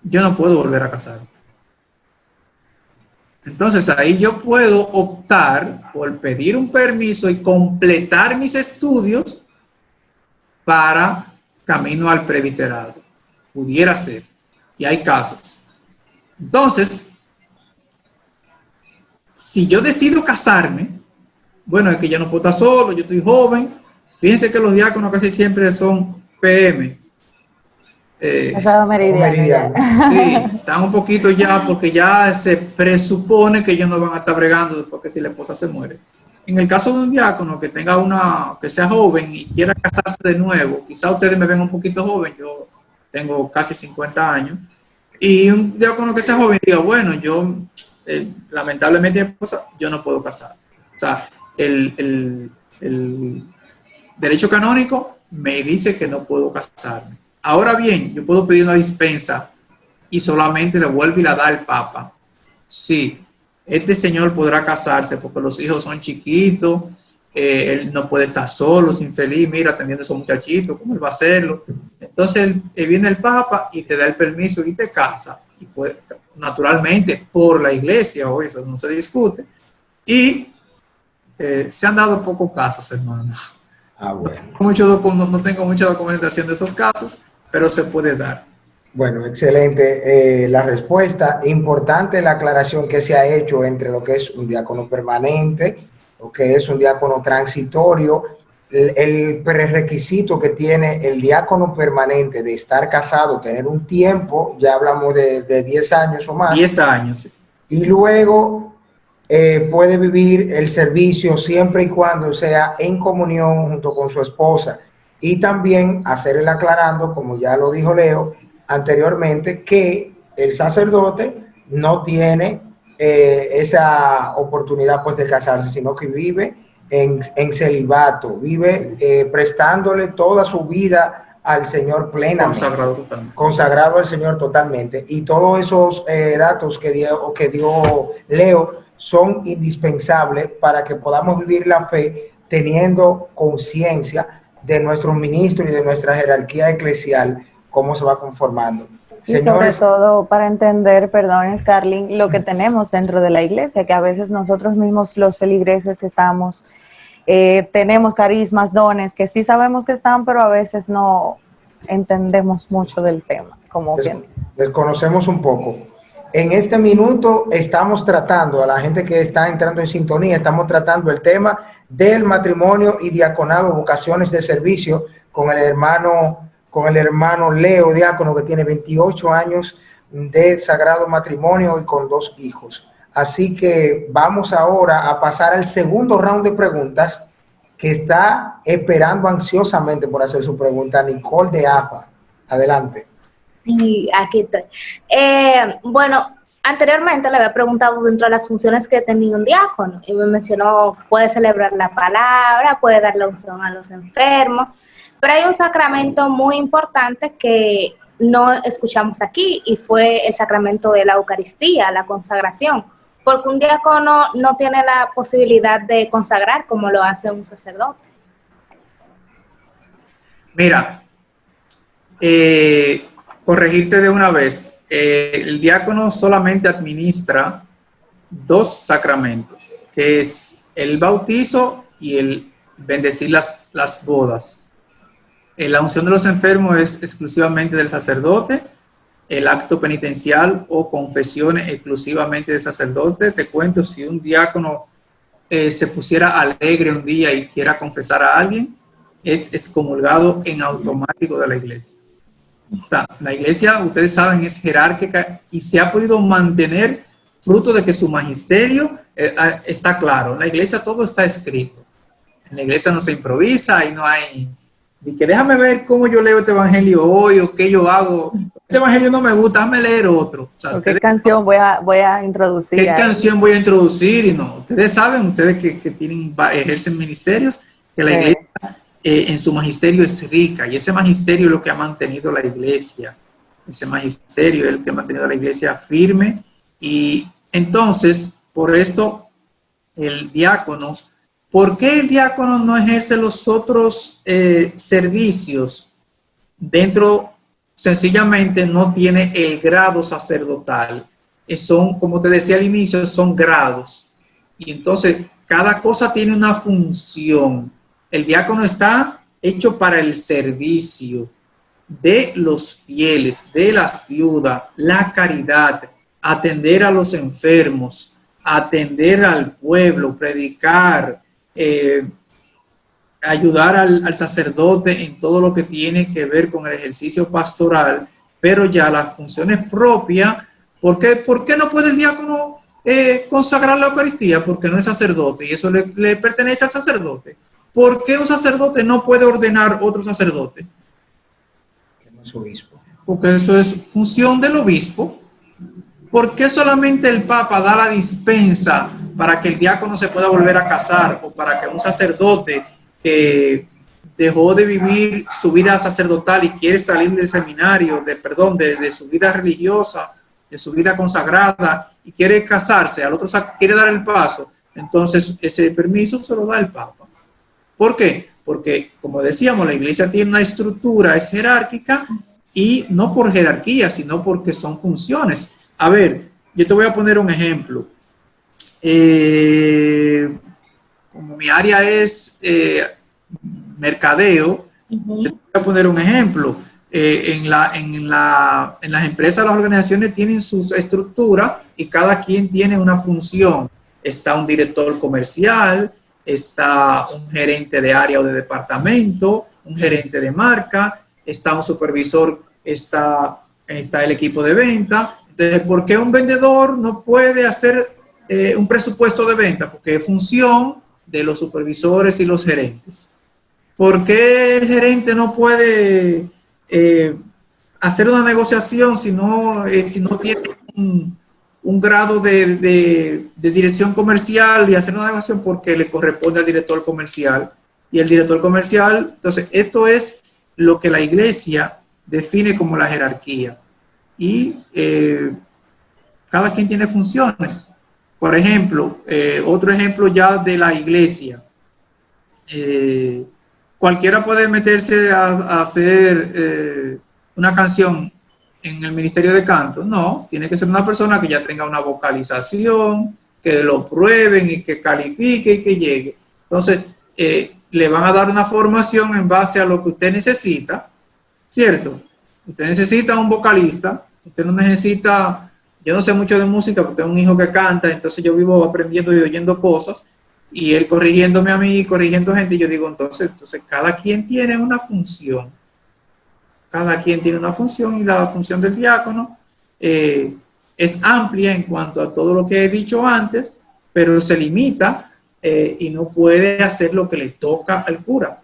D: yo no puedo volver a casarme. Entonces ahí yo puedo optar por pedir un permiso y completar mis estudios para camino al presbiterado. Pudiera ser. Y hay casos. Entonces, si yo decido casarme, bueno, es que yo no puedo estar solo, yo estoy joven. Fíjense que los diáconos casi siempre son PM.
C: Casado meridiano.
D: Sí, están un poquito ya porque ya se presupone que ellos no van a estar bregando después que si la esposa se muere. En el caso de un diácono que tenga que sea joven y quiera casarse de nuevo, quizá ustedes me ven un poquito joven, yo tengo casi 50 años, y un diácono que sea joven diga, bueno, yo lamentablemente mi esposa, yo no puedo casar. O sea, el derecho canónico me dice que no puedo casarme. Ahora bien, yo puedo pedir una dispensa y solamente le vuelvo y la da el Papa. Sí, este señor podrá casarse porque los hijos son chiquitos, él no puede estar solo, infeliz, mira, atendiendo a esos muchachitos, ¿cómo él va a hacerlo? Entonces viene el Papa y te da el permiso y te casa. Y pues, naturalmente, por la iglesia, o eso no se discute. Y se han dado pocos casos, hermano.
A: Bueno.
D: No tengo mucha documentación de esos casos, pero se puede dar.
A: Bueno, excelente la respuesta. Importante la aclaración que se ha hecho entre lo que es un diácono permanente, lo que es un diácono transitorio. El prerequisito que tiene el diácono permanente de estar casado, tener un tiempo, ya hablamos de 10 años o más.
D: 10 años, sí.
A: Y luego puede vivir el servicio siempre y cuando sea en comunión junto con su esposa. Y también hacer el aclarando, como ya lo dijo Leo anteriormente, que el sacerdote no tiene esa oportunidad pues de casarse, sino que vive en celibato, vive prestándole toda su vida al Señor plenamente. Consagrado al Señor totalmente. Y todos esos datos que dio Leo son indispensables para que podamos vivir la fe teniendo conciencia de nuestros ministros y de nuestra jerarquía eclesial, cómo se va conformando.
C: Y señores, sobre todo para entender, perdón, Scarlett, lo que tenemos dentro de la iglesia, que a veces nosotros mismos, los feligreses que estamos, tenemos carismas, dones, que sí sabemos que están, pero a veces no entendemos mucho del tema, como quien dice.
A: Desconocemos un poco. En este minuto estamos tratando, a la gente que está entrando en sintonía, estamos tratando el tema del matrimonio y diaconado, vocaciones de servicio, con el hermano Leo, diácono, que tiene 28 años de sagrado matrimonio y con 2 hijos. Así que vamos ahora a pasar al segundo round de preguntas, que está esperando ansiosamente por hacer su pregunta, Nicole de AFA. Adelante.
B: Sí, aquí estoy. Bueno, anteriormente le había preguntado dentro de las funciones que tenía un diácono y me mencionó, puede celebrar la palabra, puede dar la unción a los enfermos, pero hay un sacramento muy importante que no escuchamos aquí y fue el sacramento de la Eucaristía, la consagración, porque un diácono no tiene la posibilidad de consagrar como lo hace un sacerdote.
D: Mira, corregirte de una vez, el diácono solamente administra 2 sacramentos, que es el bautizo y el bendecir las bodas. La unción de los enfermos es exclusivamente del sacerdote, el acto penitencial o confesiones exclusivamente del sacerdote. Te cuento, si un diácono se pusiera alegre un día y quiera confesar a alguien, es excomulgado en automático de la iglesia. O sea, la iglesia, ustedes saben, es jerárquica y se ha podido mantener fruto de que su magisterio está claro. En la iglesia todo está escrito. En la iglesia no se improvisa y no hay y que déjame ver cómo yo leo este evangelio hoy o qué yo hago. Este evangelio no me gusta, déjame leer otro. O sea,
C: ¿Qué canción voy a introducir?
D: ¿Qué canción voy a introducir? Y no, ustedes saben, ustedes que tienen, ejercen ministerios, que la iglesia en su magisterio es rica, y ese magisterio es lo que ha mantenido la iglesia. Ese magisterio es el que ha mantenido a la iglesia firme. Y entonces, por esto, el diácono, ¿por qué el diácono no ejerce los otros servicios dentro? Sencillamente no tiene el grado sacerdotal. Son, como te decía al inicio, son grados. Y entonces, cada cosa tiene una función. El diácono está hecho para el servicio de los fieles, de las viudas, la caridad, atender a los enfermos, atender al pueblo, predicar, ayudar al sacerdote en todo lo que tiene que ver con el ejercicio pastoral, pero ya las funciones propias. ¿Por qué no puede el diácono consagrar la Eucaristía? Porque no es sacerdote y eso le pertenece al sacerdote. ¿Por qué un sacerdote no puede ordenar otro sacerdote?
A: Es obispo.
D: Porque eso es función del obispo. ¿Por qué solamente el Papa da la dispensa para que el diácono se pueda volver a casar o para que un sacerdote que dejó de vivir su vida sacerdotal y quiere salir del seminario, de su vida religiosa, de su vida consagrada y quiere casarse, al otro quiere dar el paso, entonces ese permiso se lo da el Papa? ¿Por qué? Porque, como decíamos, la iglesia tiene una estructura, es jerárquica, y no por jerarquía, sino porque son funciones. A ver, yo te voy a poner un ejemplo. Como mi área es mercadeo, te voy a poner un ejemplo. En las empresas, las organizaciones tienen sus estructuras y cada quien tiene una función. Está un director comercial, está un gerente de área o de departamento, un gerente de marca, está un supervisor, está el equipo de venta. Entonces, ¿por qué un vendedor no puede hacer un presupuesto de venta? Porque es función de los supervisores y los gerentes. ¿Por qué el gerente no puede hacer una negociación si no tiene un grado de dirección comercial y hacer una negociación? Porque le corresponde al director comercial. Y el director comercial, entonces, esto es lo que la iglesia define como la jerarquía. Y cada quien tiene funciones. Por ejemplo, otro ejemplo ya de la iglesia. Cualquiera puede meterse a hacer una canción en el ministerio de canto. No, tiene que ser una persona que ya tenga una vocalización, que lo prueben y que califique y que llegue. Entonces, le van a dar una formación en base a lo que usted necesita, ¿cierto? Usted necesita un vocalista, usted no necesita, yo no sé mucho de música porque tengo un hijo que canta, entonces yo vivo aprendiendo y oyendo cosas, y él corrigiéndome a mí, corrigiendo gente, y yo digo, entonces cada quien tiene una función. Cada quien tiene una función, y la función del diácono es amplia en cuanto a todo lo que he dicho antes, pero se limita y no puede hacer lo que le toca al cura.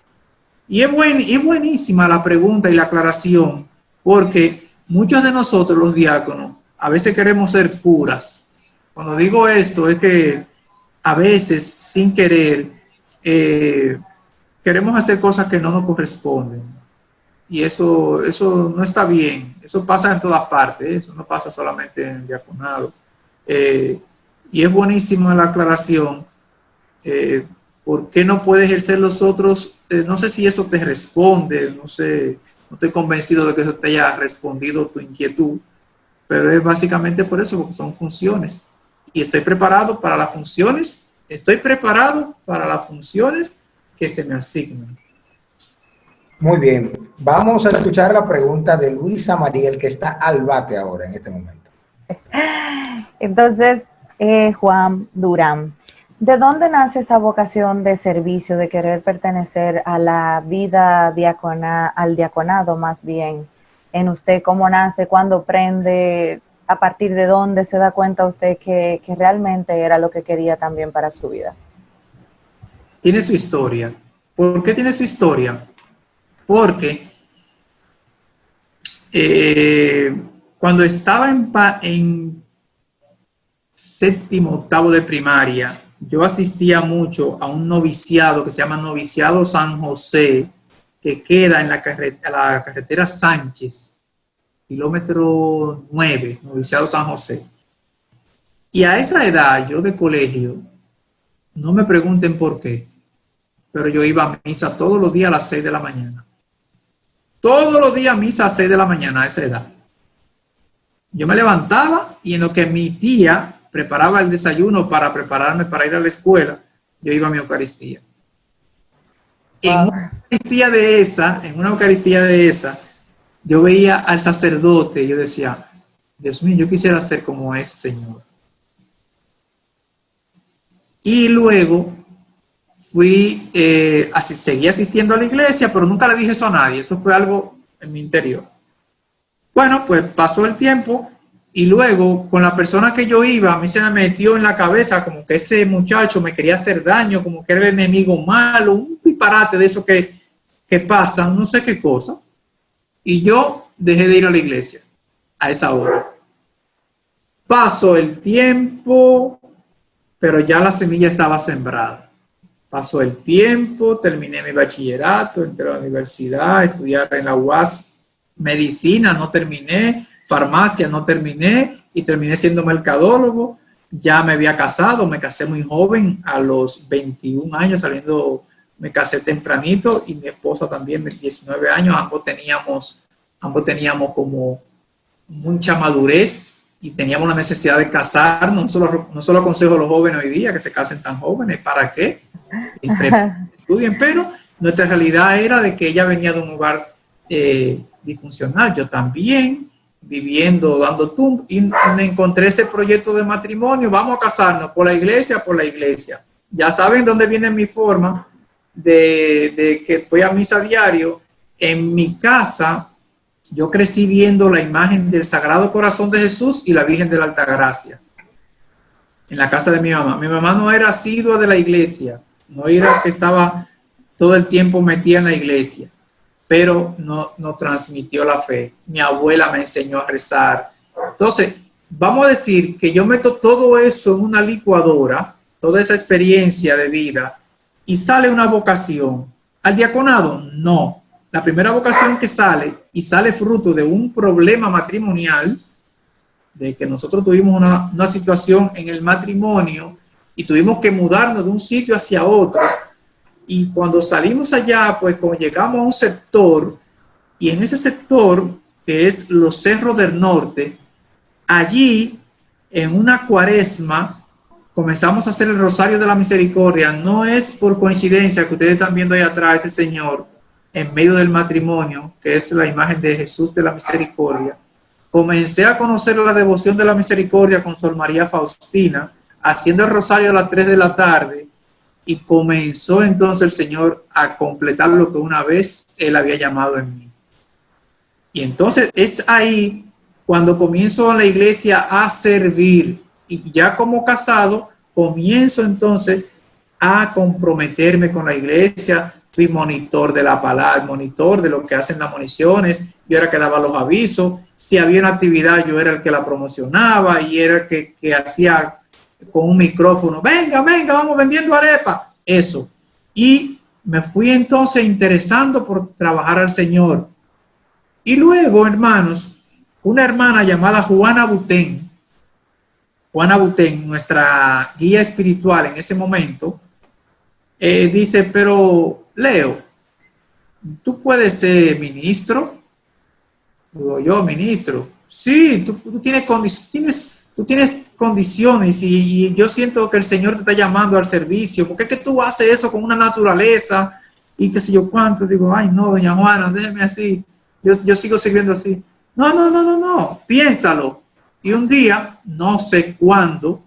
D: Y es buenísima la pregunta y la aclaración, porque muchos de nosotros, los diáconos, a veces queremos ser curas. Cuando digo esto, es que a veces, sin querer, queremos hacer cosas que no nos corresponden. Y eso no está bien. Eso pasa en todas partes. Eso no pasa solamente en el diaconado. Y es buenísima la aclaración. ¿Por qué no puede ejercer los otros? No sé si eso te responde. No sé. No estoy convencido de que eso te haya respondido tu inquietud. Pero es básicamente por eso, porque son funciones. Y estoy preparado para las funciones. Estoy preparado para las funciones que se me asignan.
A: Muy bien. Vamos a escuchar la pregunta de Luisa Mariel, que está al bate ahora en este momento.
C: Entonces, Juan Durán, ¿de dónde nace esa vocación de servicio, de querer pertenecer a la vida al diaconado más bien? En usted, ¿cómo nace? ¿Cuándo prende? ¿A partir de dónde se da cuenta usted que realmente era lo que quería también para su vida?
D: Tiene su historia. ¿Por qué tiene su historia? porque cuando estaba en séptimo, octavo de primaria, yo asistía mucho a un noviciado que se llama Noviciado San José, que queda en la carretera Sánchez, kilómetro 9, Noviciado San José. Y a esa edad, yo de colegio, no me pregunten por qué, pero yo iba a misa todos los días a las 6 de la mañana. Todos los días a misa a las 6 de la mañana a esa edad. Yo me levantaba y en lo que mi tía preparaba el desayuno para prepararme para ir a la escuela, yo iba a mi Eucaristía. En una Eucaristía de esa, yo veía al sacerdote y yo decía, Dios mío, yo quisiera ser como ese señor. Y luego seguí asistiendo a la iglesia, pero nunca le dije eso a nadie. Eso fue algo en mi interior. Bueno, pues pasó el tiempo y luego con la persona que yo iba, a mí se me metió en la cabeza como que ese muchacho me quería hacer daño, como que era el enemigo malo, un disparate de eso que pasan, no sé qué cosa. Y yo dejé de ir a la iglesia a esa hora. Pasó el tiempo, pero ya la semilla estaba sembrada. Pasó el tiempo, terminé mi bachillerato, entré a la universidad, estudiar en la UAS, medicina no terminé, farmacia no terminé y terminé siendo mercadólogo. Ya me había casado, me casé muy joven, a los 21 años me casé tempranito y mi esposa también, 19 años, ambos teníamos como mucha madurez y teníamos la necesidad de casarnos. No solo aconsejo a los jóvenes hoy día que se casen tan jóvenes, ¿para qué? Estudien, pero nuestra realidad era de que ella venía de un hogar disfuncional, yo también, viviendo, dando tumbo, y me encontré ese proyecto de matrimonio, vamos a casarnos, por la iglesia. Ya saben dónde viene mi forma de que voy a misa diario. En mi casa, yo crecí viendo la imagen del Sagrado Corazón de Jesús y la Virgen de la Altagracia. En la casa de mi mamá. Mi mamá no era asidua de la iglesia, no era que estaba todo el tiempo metida en la iglesia, pero no transmitió la fe. Mi abuela me enseñó a rezar. Entonces, vamos a decir que yo meto todo eso en una licuadora, toda esa experiencia de vida, y sale una vocación. ¿Al diaconado? No. La primera vocación que sale, y sale fruto de un problema matrimonial, de que nosotros tuvimos una situación en el matrimonio y tuvimos que mudarnos de un sitio hacia otro. Y cuando salimos allá, pues como llegamos a un sector, y en ese sector, que es los Cerros del Norte, allí, en una cuaresma, comenzamos a hacer el Rosario de la Misericordia. No es por coincidencia que ustedes están viendo ahí atrás ese señor en medio del matrimonio, que es la imagen de Jesús de la Misericordia. Comencé a conocer la devoción de la Misericordia con Sor María Faustina, haciendo el Rosario a las 3 de la tarde, y comenzó entonces el Señor a completar lo que una vez Él había llamado en mí. Y entonces es ahí cuando comienzo en la iglesia a servir, y ya como casado comienzo entonces a comprometerme con la iglesia. Fui monitor de la palabra, monitor de lo que hacen las municiones, yo era el que daba los avisos, si había una actividad yo era el que la promocionaba y era el que hacía con un micrófono, venga, vamos vendiendo arepa, eso. Y me fui entonces interesando por trabajar al Señor. Y luego, hermanos, una hermana llamada Juana Butén, nuestra guía espiritual en ese momento, dice, pero Leo, ¿tú puedes ser ministro? Digo yo, ministro. Sí, tú tienes condiciones y yo siento que el Señor te está llamando al servicio. ¿Por qué es que tú haces eso con una naturaleza y qué sé yo cuánto? Digo, ay no, doña Juana, déjeme así. Yo sigo sirviendo así. No, piénsalo. Y un día, no sé cuándo,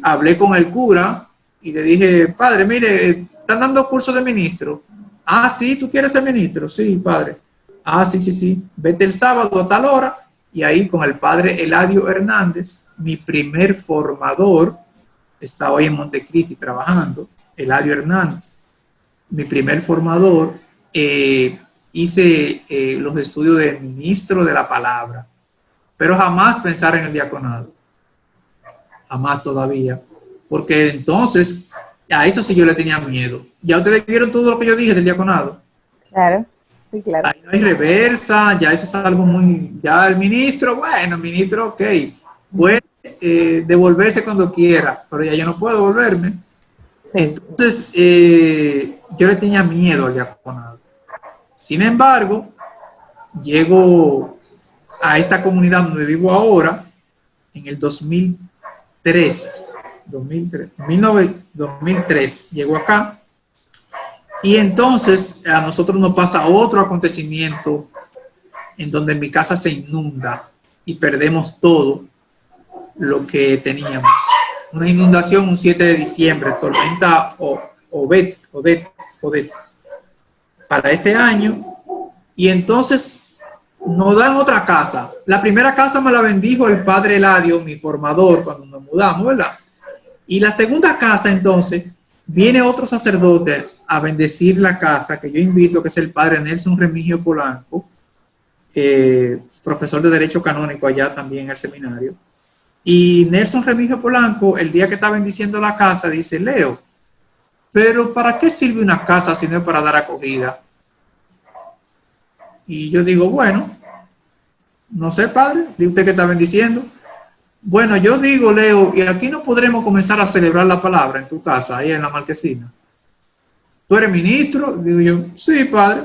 D: hablé con el cura y le dije, padre, mire, están dando cursos de ministro. Ah, sí, ¿tú quieres ser ministro? Sí, padre. Ah, sí. Vete el sábado a tal hora. Y ahí con el padre Eladio Hernández, mi primer formador, está hoy en Montecristi trabajando, Eladio Hernández, mi primer formador, hice los estudios de ministro de la palabra, pero jamás pensar en el diaconado, jamás todavía, porque entonces a eso sí yo le tenía miedo. Ya ustedes vieron todo lo que yo dije del diaconado.
C: Claro, sí, claro.
D: Ahí no hay reversa, ya eso es algo muy, ya el ministro, bueno, ministro, ok, puede devolverse cuando quiera, pero ya yo no puedo devolverme.
C: Sí.
D: Entonces, yo le tenía miedo al diaconado. Sin embargo, llego a esta comunidad donde vivo ahora en el 2003, llego acá, y entonces a nosotros nos pasa otro acontecimiento en donde mi casa se inunda y perdemos todo lo que teníamos. Una inundación un 7 de diciembre, tormenta Odette, para ese año, y entonces nos dan otra casa. La primera casa me la bendijo el padre Eladio, mi formador, cuando nos mudamos, ¿verdad? Y la segunda casa, entonces, viene otro sacerdote a bendecir la casa, que yo invito, que es el padre Nelson Remigio Polanco, profesor de Derecho Canónico allá también en el seminario. Y Nelson Remigio Polanco, el día que está bendiciendo la casa, dice: Leo, pero ¿para qué sirve una casa si no es para dar acogida? Y yo digo, bueno, no sé, padre, ¿de usted que está bendiciendo? Bueno, yo digo, Leo, y aquí no podremos comenzar a celebrar la palabra en tu casa, ahí en la marquesina. ¿Tú eres ministro? Digo yo, sí, padre.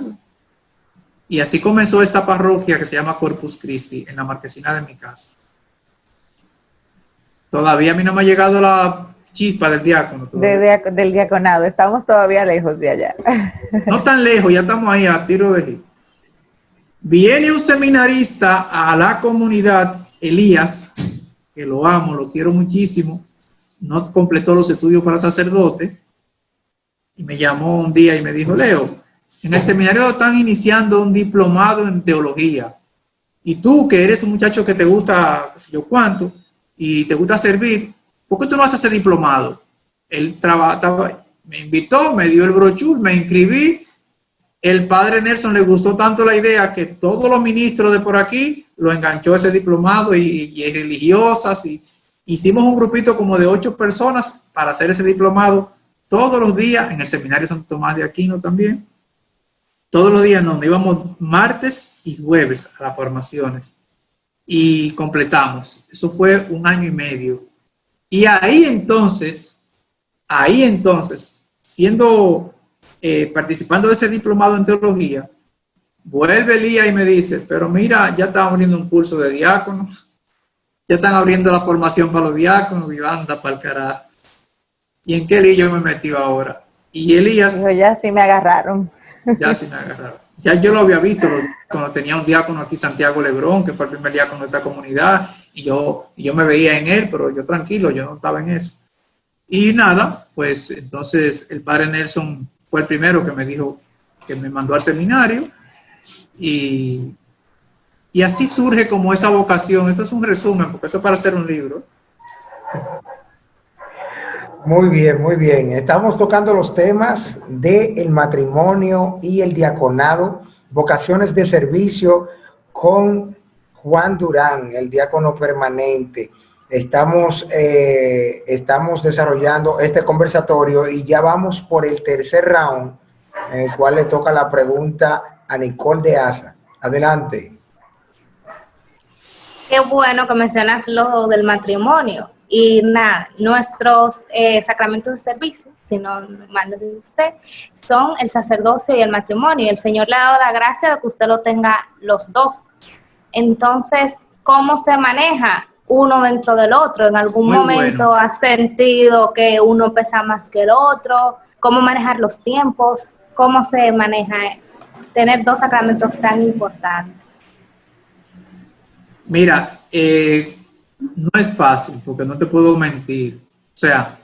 D: Y así comenzó esta parroquia que se llama Corpus Christi, en la marquesina de mi casa. Todavía a mí no me ha llegado la chispa del diácono.
C: Del diaconado, estamos todavía lejos de allá.
D: No tan lejos, ya estamos ahí a tiro de hit. Viene un seminarista a la comunidad, Elías, que lo amo, lo quiero muchísimo, no completó los estudios para sacerdote, y me llamó un día y me dijo: Leo, en el seminario están iniciando un diplomado en teología, y tú, que eres un muchacho que te gusta, qué sé yo cuánto, y te gusta servir, ¿por qué tú no haces ese diplomado? Él me invitó, me dio el brochure, me inscribí. El padre Nelson le gustó tanto la idea que todos los ministros de por aquí lo enganchó a ese diplomado y religiosas, y hicimos un grupito como de 8 personas para hacer ese diplomado todos los días en el seminario Santo Tomás de Aquino también. Todos los días nos íbamos martes y jueves a las formaciones y completamos. Eso fue 1 año y medio. Y ahí entonces, siendo participando de ese diplomado en teología, vuelve Elías y me dice: pero mira, ya están abriendo un curso de diáconos, ya están abriendo la formación para los diáconos, y anda para el carajo. ¿Y en qué lío yo me metí ahora? Y Elías...
C: Dijo, ya sí me agarraron.
D: Ya sí me agarraron. Ya yo lo había visto cuando tenía un diácono aquí, Santiago Lebrón, que fue el primer diácono de esta comunidad, y yo me veía en él, pero yo tranquilo, yo no estaba en eso. Y nada, pues entonces el padre Nelson fue el primero que me dijo, que me mandó al seminario, y así surge como esa vocación. Eso es un resumen, porque eso es para hacer un libro.
A: Muy bien, muy bien. Estamos tocando los temas del matrimonio y el diaconado, vocaciones de servicio, con Juan Durán, el diácono permanente. Estamos desarrollando este conversatorio y ya vamos por el tercer round, en el cual le toca la pregunta a Nicole de Asa. Adelante.
B: Qué bueno que mencionas lo del matrimonio. Y nada, nuestros sacramentos de servicio, si no mal lo dice usted, son el sacerdocio y el matrimonio. Y el Señor le ha dado la gracia de que usted lo tenga los dos. Entonces, ¿cómo se maneja uno dentro del otro? ¿En algún momento has sentido que uno pesa más que el otro? ¿Cómo manejar los tiempos? ¿Cómo se maneja tener 2 sacramentos tan importantes?
D: Mira, no es fácil, porque no te puedo mentir. O sea,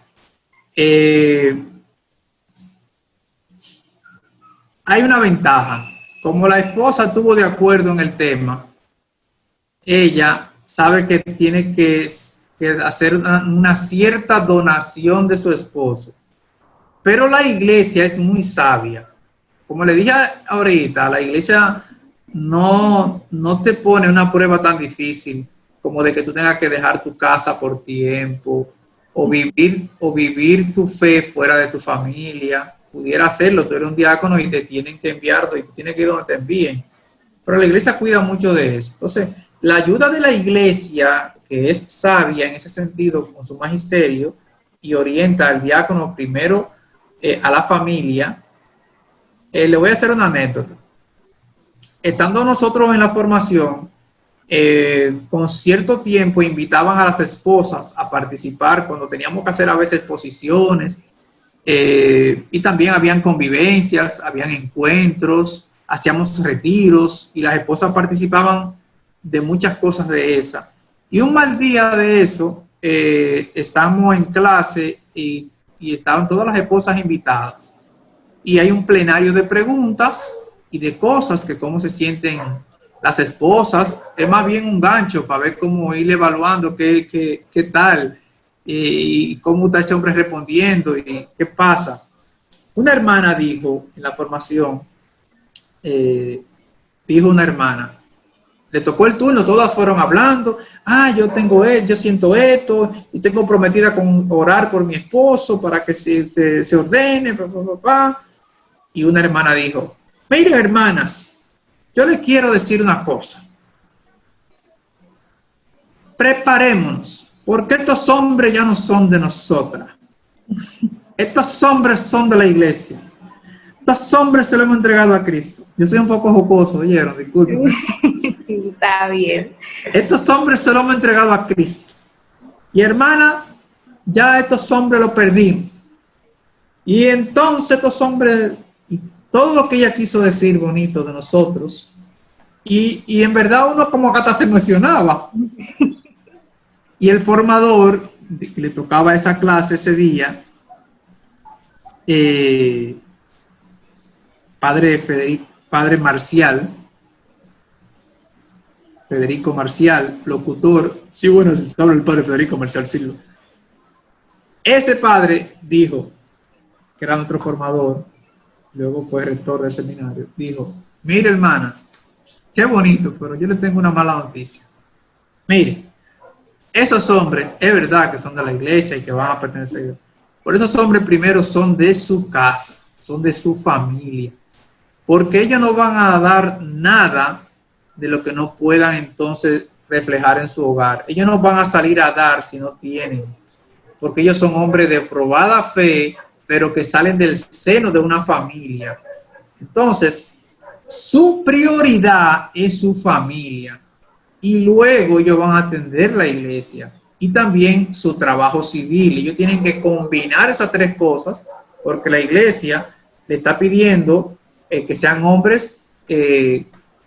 D: hay una ventaja. Como la esposa estuvo de acuerdo en el tema, ella sabe que tiene que hacer una cierta donación de su esposo. Pero la iglesia es muy sabia como le dije ahorita, la iglesia no te pone una prueba tan difícil como de que tú tengas que dejar tu casa por tiempo o vivir tu fe fuera de tu familia. Pudiera hacerlo, tú eres un diácono y te tienen que enviar y tienes que ir donde te envíen. Pero la iglesia cuida mucho de eso. Entonces, la ayuda de la iglesia, que es sabia en ese sentido con su magisterio y orienta al diácono primero a la familia. Le voy a hacer una anécdota. Estando nosotros en la formación, con cierto tiempo invitaban a las esposas a participar cuando teníamos que hacer a veces exposiciones, y también habían convivencias, habían encuentros, hacíamos retiros y las esposas participaban de muchas cosas de esa. Y un mal día de eso, estamos en clase y estaban todas las esposas invitadas. Y hay un plenario de preguntas y de cosas que cómo se sienten las esposas. Es más bien un gancho para ver cómo ir evaluando qué tal y cómo está ese hombre respondiendo y qué pasa. Una hermana dijo en la formación, dijo una hermana, le tocó el turno, todas fueron hablando, yo tengo esto, yo siento esto, y tengo prometida con orar por mi esposo para que se ordene, y una hermana dijo, miren hermanas, yo les quiero decir una cosa, preparémonos, porque estos hombres ya no son de nosotras, estos hombres son de la iglesia, estos hombres se lo hemos entregado a Cristo. Yo soy un poco jocoso, ¿oyeron? Disculpen.
B: Está bien.
D: Estos hombres se lo hemos entregado a Cristo. Y hermana, ya estos hombres lo perdimos. Y entonces estos hombres, y todo lo que ella quiso decir bonito de nosotros, y en verdad uno como que hasta se emocionaba. Y el formador, que le tocaba esa clase ese día, padre Marcial, Federico Marcial, locutor, sí, bueno, se habla el padre Federico Marcial Silva. Ese padre dijo, que era nuestro formador, luego fue rector del seminario, dijo, mire hermana, qué bonito, pero yo le tengo una mala noticia. Mire, esos hombres, es verdad que son de la iglesia y que van a pertenecer a Dios, pero esos hombres primero son de su casa, son de su familia, porque ellos no van a dar nada de lo que no puedan entonces reflejar en su hogar. Ellos no van a salir a dar si no tienen, porque ellos son hombres de probada fe, pero que salen del seno de una familia. Entonces, su prioridad es su familia y luego ellos van a atender la iglesia y también su trabajo civil. Ellos tienen que combinar esas tres cosas porque la iglesia le está pidiendo que sean hombres.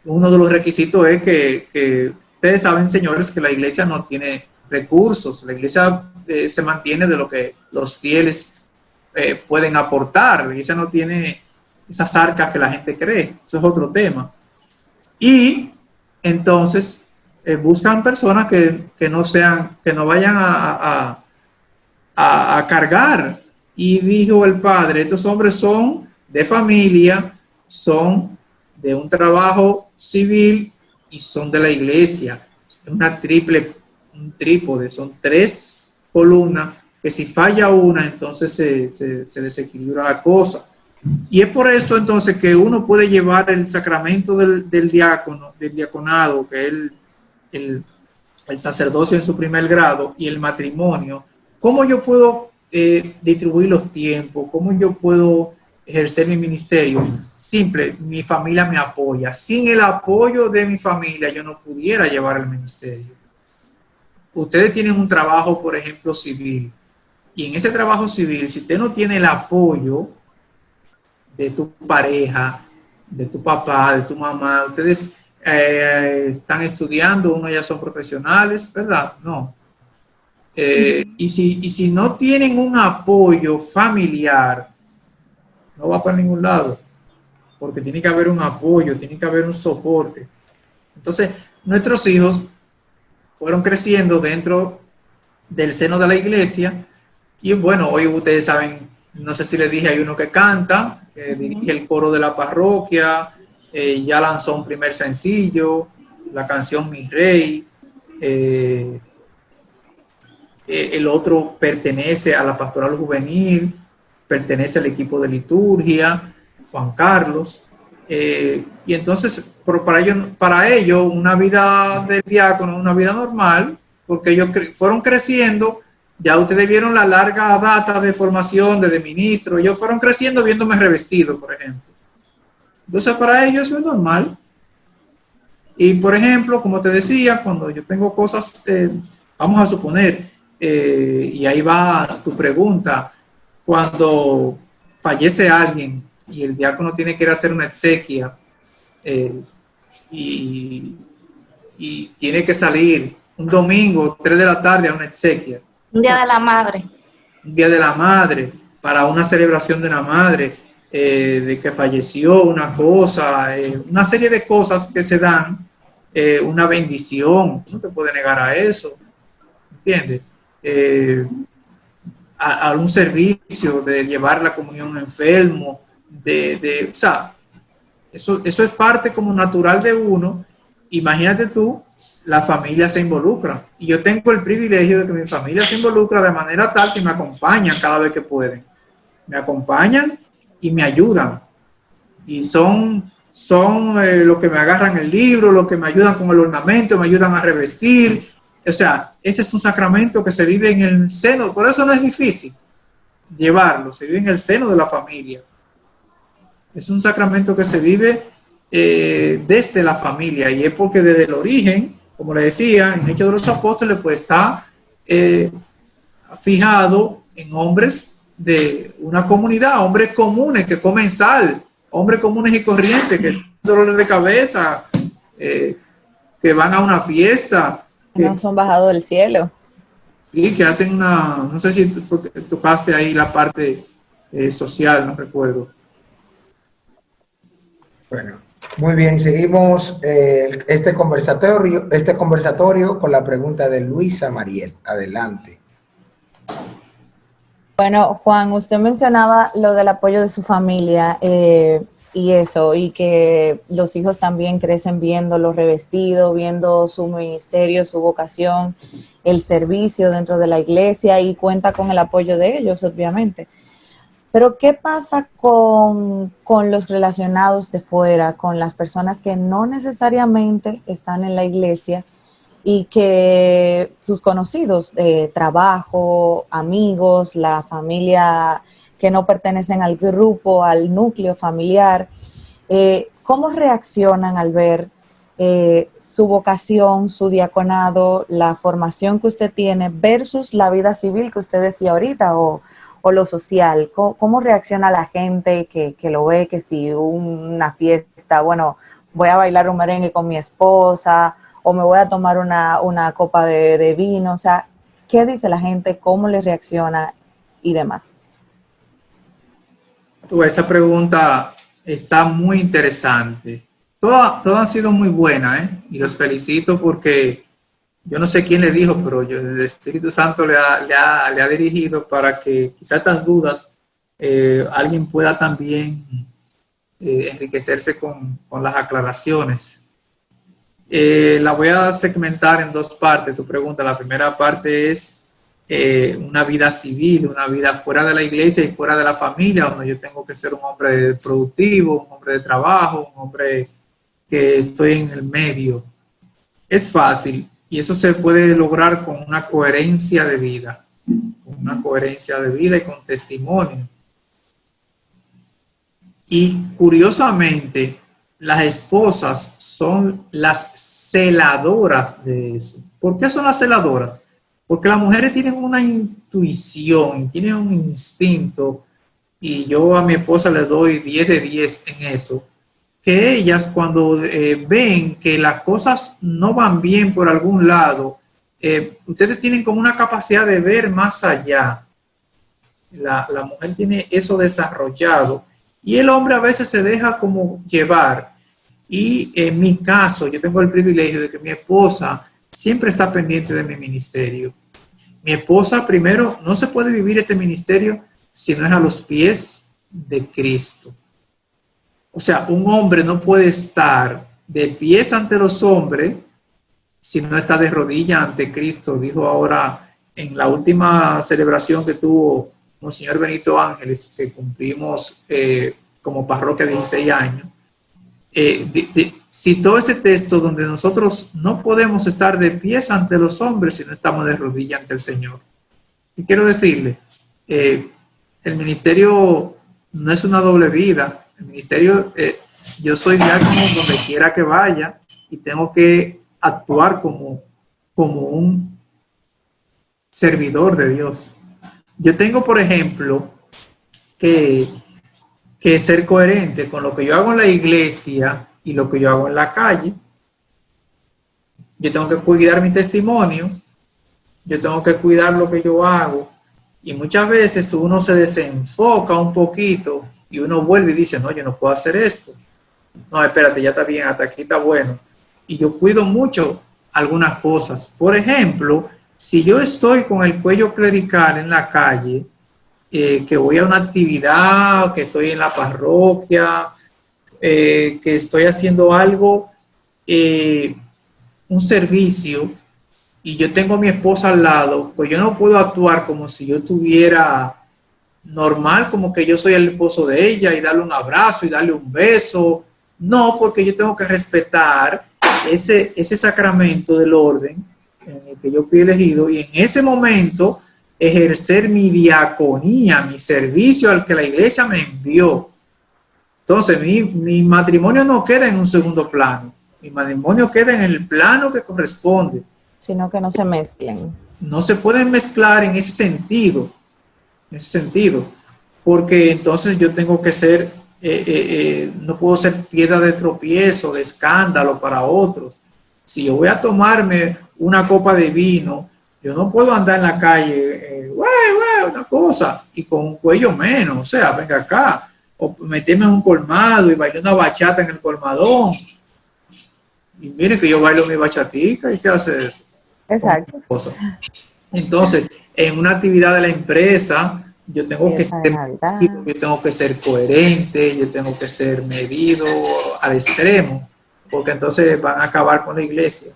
D: Uno de los requisitos es que ustedes saben, señores, que la iglesia no tiene recursos. La iglesia se mantiene de lo que los fieles pueden aportar. La iglesia no tiene esas arcas que la gente cree. Eso es otro tema. Y entonces buscan personas que no vayan a cargar. Y dijo el padre, estos hombres son de familia, son de un trabajo civil y son de la iglesia. Es un trípode, son tres columnas que si falla una, entonces se desequilibra la cosa. Y es por esto entonces que uno puede llevar el sacramento del diaconado, que es el sacerdocio en su primer grado, y el matrimonio. ¿Cómo yo puedo distribuir los tiempos? ¿Cómo yo puedo ejercer mi ministerio? Simple, mi familia me apoya. Sin el apoyo de mi familia yo no pudiera llevar el ministerio. Ustedes tienen un trabajo, por ejemplo, civil, y en ese trabajo civil, si usted no tiene el apoyo de tu pareja, de tu papá, de tu mamá, ustedes están estudiando, uno ya son profesionales, ¿verdad? No. Y si no tienen un apoyo familiar, no va para ningún lado, porque tiene que haber un apoyo, tiene que haber un soporte. Entonces, nuestros hijos fueron creciendo dentro del seno de la iglesia y bueno, hoy ustedes saben no sé si le dije, hay uno que canta, que dirige el coro de la parroquia, ya lanzó un primer sencillo, la canción Mi Rey. El otro pertenece a la pastoral juvenil, pertenece al equipo de liturgia, Juan Carlos. Y entonces, para ellos, una vida de diácono, una vida normal, porque ellos fueron creciendo. Ya ustedes vieron la larga data de formación desde ministro. Ellos fueron creciendo viéndome revestido, por ejemplo. Entonces, para ellos eso es normal. Y, por ejemplo, como te decía, cuando yo tengo cosas, vamos a suponer, y ahí va tu pregunta, cuando fallece alguien y el diácono tiene que ir a hacer una exequia y tiene que salir un domingo, 3 de la tarde a una exequia.
B: Un día de la madre.
D: Un día de la madre, para una celebración de la madre, de que falleció una cosa, una serie de cosas que se dan, una bendición, no te puede negar a eso, ¿entiendes? A un servicio de llevar la comunión a enfermo, o sea, eso es parte como natural de uno. Imagínate tú, la familia se involucra. Y yo tengo el privilegio de que mi familia se involucra de manera tal que me acompañan cada vez que pueden. Me acompañan y me ayudan. Y son los que me agarran el libro, los que me ayudan con el ornamento, me ayudan a revestir. O sea, ese es un sacramento que se vive en el seno. Por eso no es difícil llevarlo. Se vive en el seno de la familia. Es un sacramento que se vive desde la familia, y es porque desde el origen, como le decía, en Hechos de los Apóstoles, pues está fijado en hombres de una comunidad, hombres comunes que comen sal, hombres comunes y corrientes que tienen dolores de cabeza, que van a una fiesta.
C: No son bajados del cielo.
D: Sí, que hacen una, no sé si tocaste ahí la parte social, no recuerdo.
A: Bueno, muy bien, seguimos este conversatorio con la pregunta de Luisa Mariel. Adelante.
C: Bueno, Juan, usted mencionaba lo del apoyo de su familia y eso, y que los hijos también crecen viéndolo revestido, viendo su ministerio, su vocación, el servicio dentro de la iglesia, y cuenta con el apoyo de ellos, obviamente. Pero ¿qué pasa con los relacionados de fuera, con las personas que no necesariamente están en la iglesia y que sus conocidos de trabajo, amigos, la familia que no pertenecen al grupo, al núcleo familiar? ¿Cómo reaccionan al ver su vocación, su diaconado, la formación que usted tiene versus la vida civil que usted decía ahorita, o lo social? ¿Cómo reacciona la gente que lo ve, que si una fiesta, bueno, voy a bailar un merengue con mi esposa, o me voy a tomar una copa de vino? O sea, ¿qué dice la gente? ¿Cómo le reacciona? Y demás.
D: Esa pregunta está muy interesante. Todas han sido muy buenas, y los felicito porque yo no sé quién le dijo, pero el Espíritu Santo le ha dirigido para que quizás estas dudas alguien pueda también enriquecerse con las aclaraciones. La voy a segmentar en dos partes, tu pregunta. La primera parte es una vida civil, una vida fuera de la iglesia y fuera de la familia, donde yo tengo que ser un hombre productivo, un hombre de trabajo, un hombre que estoy en el medio. Es fácil. Y eso se puede lograr con una coherencia de vida, y con testimonio. Y curiosamente, las esposas son las celadoras de eso. ¿Por qué son las celadoras? Porque las mujeres tienen una intuición, tienen un instinto, y yo a mi esposa le doy 10 de 10 en eso, que ellas cuando ven que las cosas no van bien por algún lado, ustedes tienen como una capacidad de ver más allá. La mujer tiene eso desarrollado, y el hombre a veces se deja como llevar. Y en mi caso, yo tengo el privilegio de que mi esposa siempre está pendiente de mi ministerio. Mi esposa, primero, no se puede vivir este ministerio sino es a los pies de Cristo. O sea, un hombre no puede estar de pies ante los hombres si no está de rodillas ante Cristo. Dijo ahora en la última celebración que tuvo Monseñor Benito Ángeles, que cumplimos como parroquia 16 años, citó ese texto donde nosotros no podemos estar de pies ante los hombres si no estamos de rodillas ante el Señor. Y quiero decirle, el ministerio no es una doble vida. El ministerio, yo soy diácono donde quiera que vaya y tengo que actuar como un servidor de Dios. Yo tengo, por ejemplo, que ser coherente con lo que yo hago en la iglesia y lo que yo hago en la calle. Yo tengo que cuidar mi testimonio, yo tengo que cuidar lo que yo hago, y muchas veces uno se desenfoca un poquito y uno vuelve y dice, no, yo no puedo hacer esto. No, espérate, ya está bien, hasta aquí está bueno. Y yo cuido mucho algunas cosas. Por ejemplo, si yo estoy con el cuello clerical en la calle, que voy a una actividad, que estoy en la parroquia, que estoy haciendo algo, un servicio, y yo tengo a mi esposa al lado, pues yo no puedo actuar como si yo estuviera normal, como que yo soy el esposo de ella y darle un abrazo y darle un beso. No, porque yo tengo que respetar ese sacramento del orden en el que yo fui elegido, y en ese momento ejercer mi diaconía, mi servicio al que la iglesia me envió. Entonces, mi matrimonio no queda en un segundo plano. Mi matrimonio queda en el plano que corresponde.
C: Sino que no se mezclen.
D: No se pueden mezclar en ese sentido, porque entonces yo tengo que ser, no puedo ser piedra de tropiezo, de escándalo para otros. Si yo voy a tomarme una copa de vino, yo no puedo andar en la calle, una cosa, y con un cuello menos, o sea, venga acá, o meterme en un colmado y bailar una bachata en el colmadón. Y miren que yo bailo mi bachatica, ¿y qué hace eso?
C: Exacto.
D: Entonces, en una actividad de la empresa, yo tengo que ser coherente, yo tengo que ser medido al extremo, porque entonces van a acabar con la iglesia.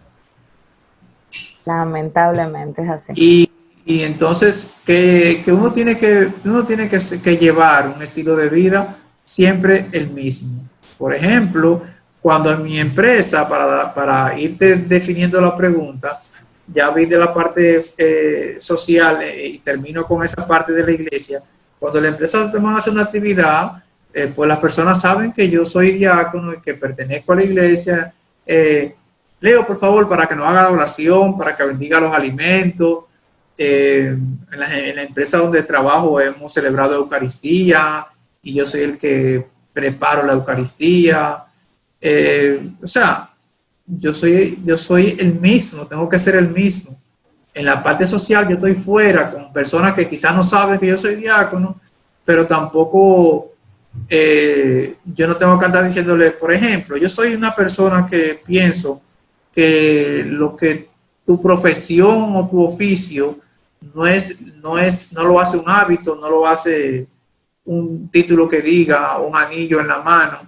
C: Lamentablemente es así.
D: Y entonces que uno tiene que llevar un estilo de vida siempre el mismo. Por ejemplo, cuando en mi empresa, para irte definiendo la pregunta, ya vi de la parte social y termino con esa parte de la iglesia. Cuando la empresa te va a hacer una actividad, pues las personas saben que yo soy diácono y que pertenezco a la iglesia. Leo, por favor, para que nos haga la oración, para que bendiga los alimentos. En la empresa donde trabajo hemos celebrado Eucaristía y yo soy el que preparo la Eucaristía. O sea, yo soy el mismo, tengo que ser el mismo. En la parte social yo estoy fuera con personas que quizás no saben que yo soy diácono, pero tampoco yo no tengo que andar diciéndole, por ejemplo, yo soy una persona que pienso que lo que tu profesión o tu oficio no lo hace un hábito, no lo hace un título que diga, un anillo en la mano.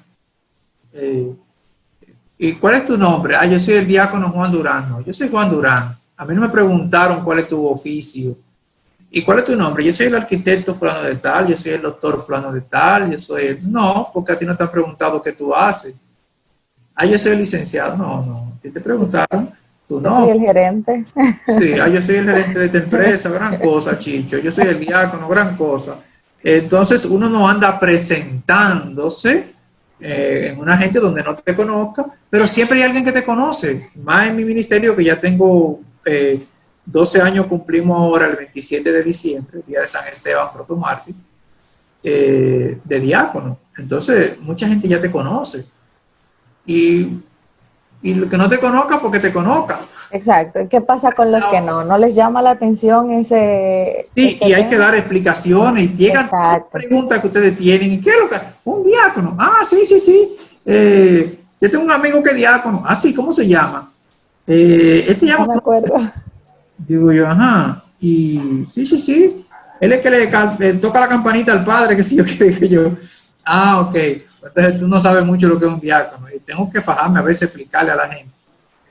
D: ¿Y cuál es tu nombre? Yo soy el diácono Juan Durán. No, yo soy Juan Durán. A mí no me preguntaron cuál es tu oficio. ¿Y cuál es tu nombre? Yo soy el arquitecto fulano de tal, yo soy el doctor fulano de tal, yo soy el... No, porque a ti no te han preguntado qué tú haces. Yo soy el licenciado. No. ¿Qué te preguntaron? Tú no.
C: Yo soy el gerente.
D: Sí, yo soy el gerente de esta empresa, gran cosa, Chicho. Yo soy el diácono, gran cosa. Entonces, uno no anda presentándose en una gente donde no te conozca, pero siempre hay alguien que te conoce. Más en mi ministerio, que ya tengo 12 años, cumplimos ahora el 27 de diciembre, el día de San Esteban, protomártir, de diácono. Entonces, mucha gente ya te conoce. Y lo que no te conozca, porque te conozca.
C: Exacto. ¿Qué pasa con los que no? ¿No les llama la atención ese...?
D: Sí, y hay que dar explicaciones y llegan preguntas que ustedes tienen. ¿Y qué es lo que...? Un diácono. Sí. Yo tengo un amigo que es diácono. Sí, ¿cómo se llama? Él se llama...
C: No me acuerdo.
D: Digo yo, ajá. Y sí. él es que le toca la campanita al padre, que si yo, que dije yo, ok, entonces tú no sabes mucho lo que es un diácono, y tengo que fajarme a veces explicarle a la gente.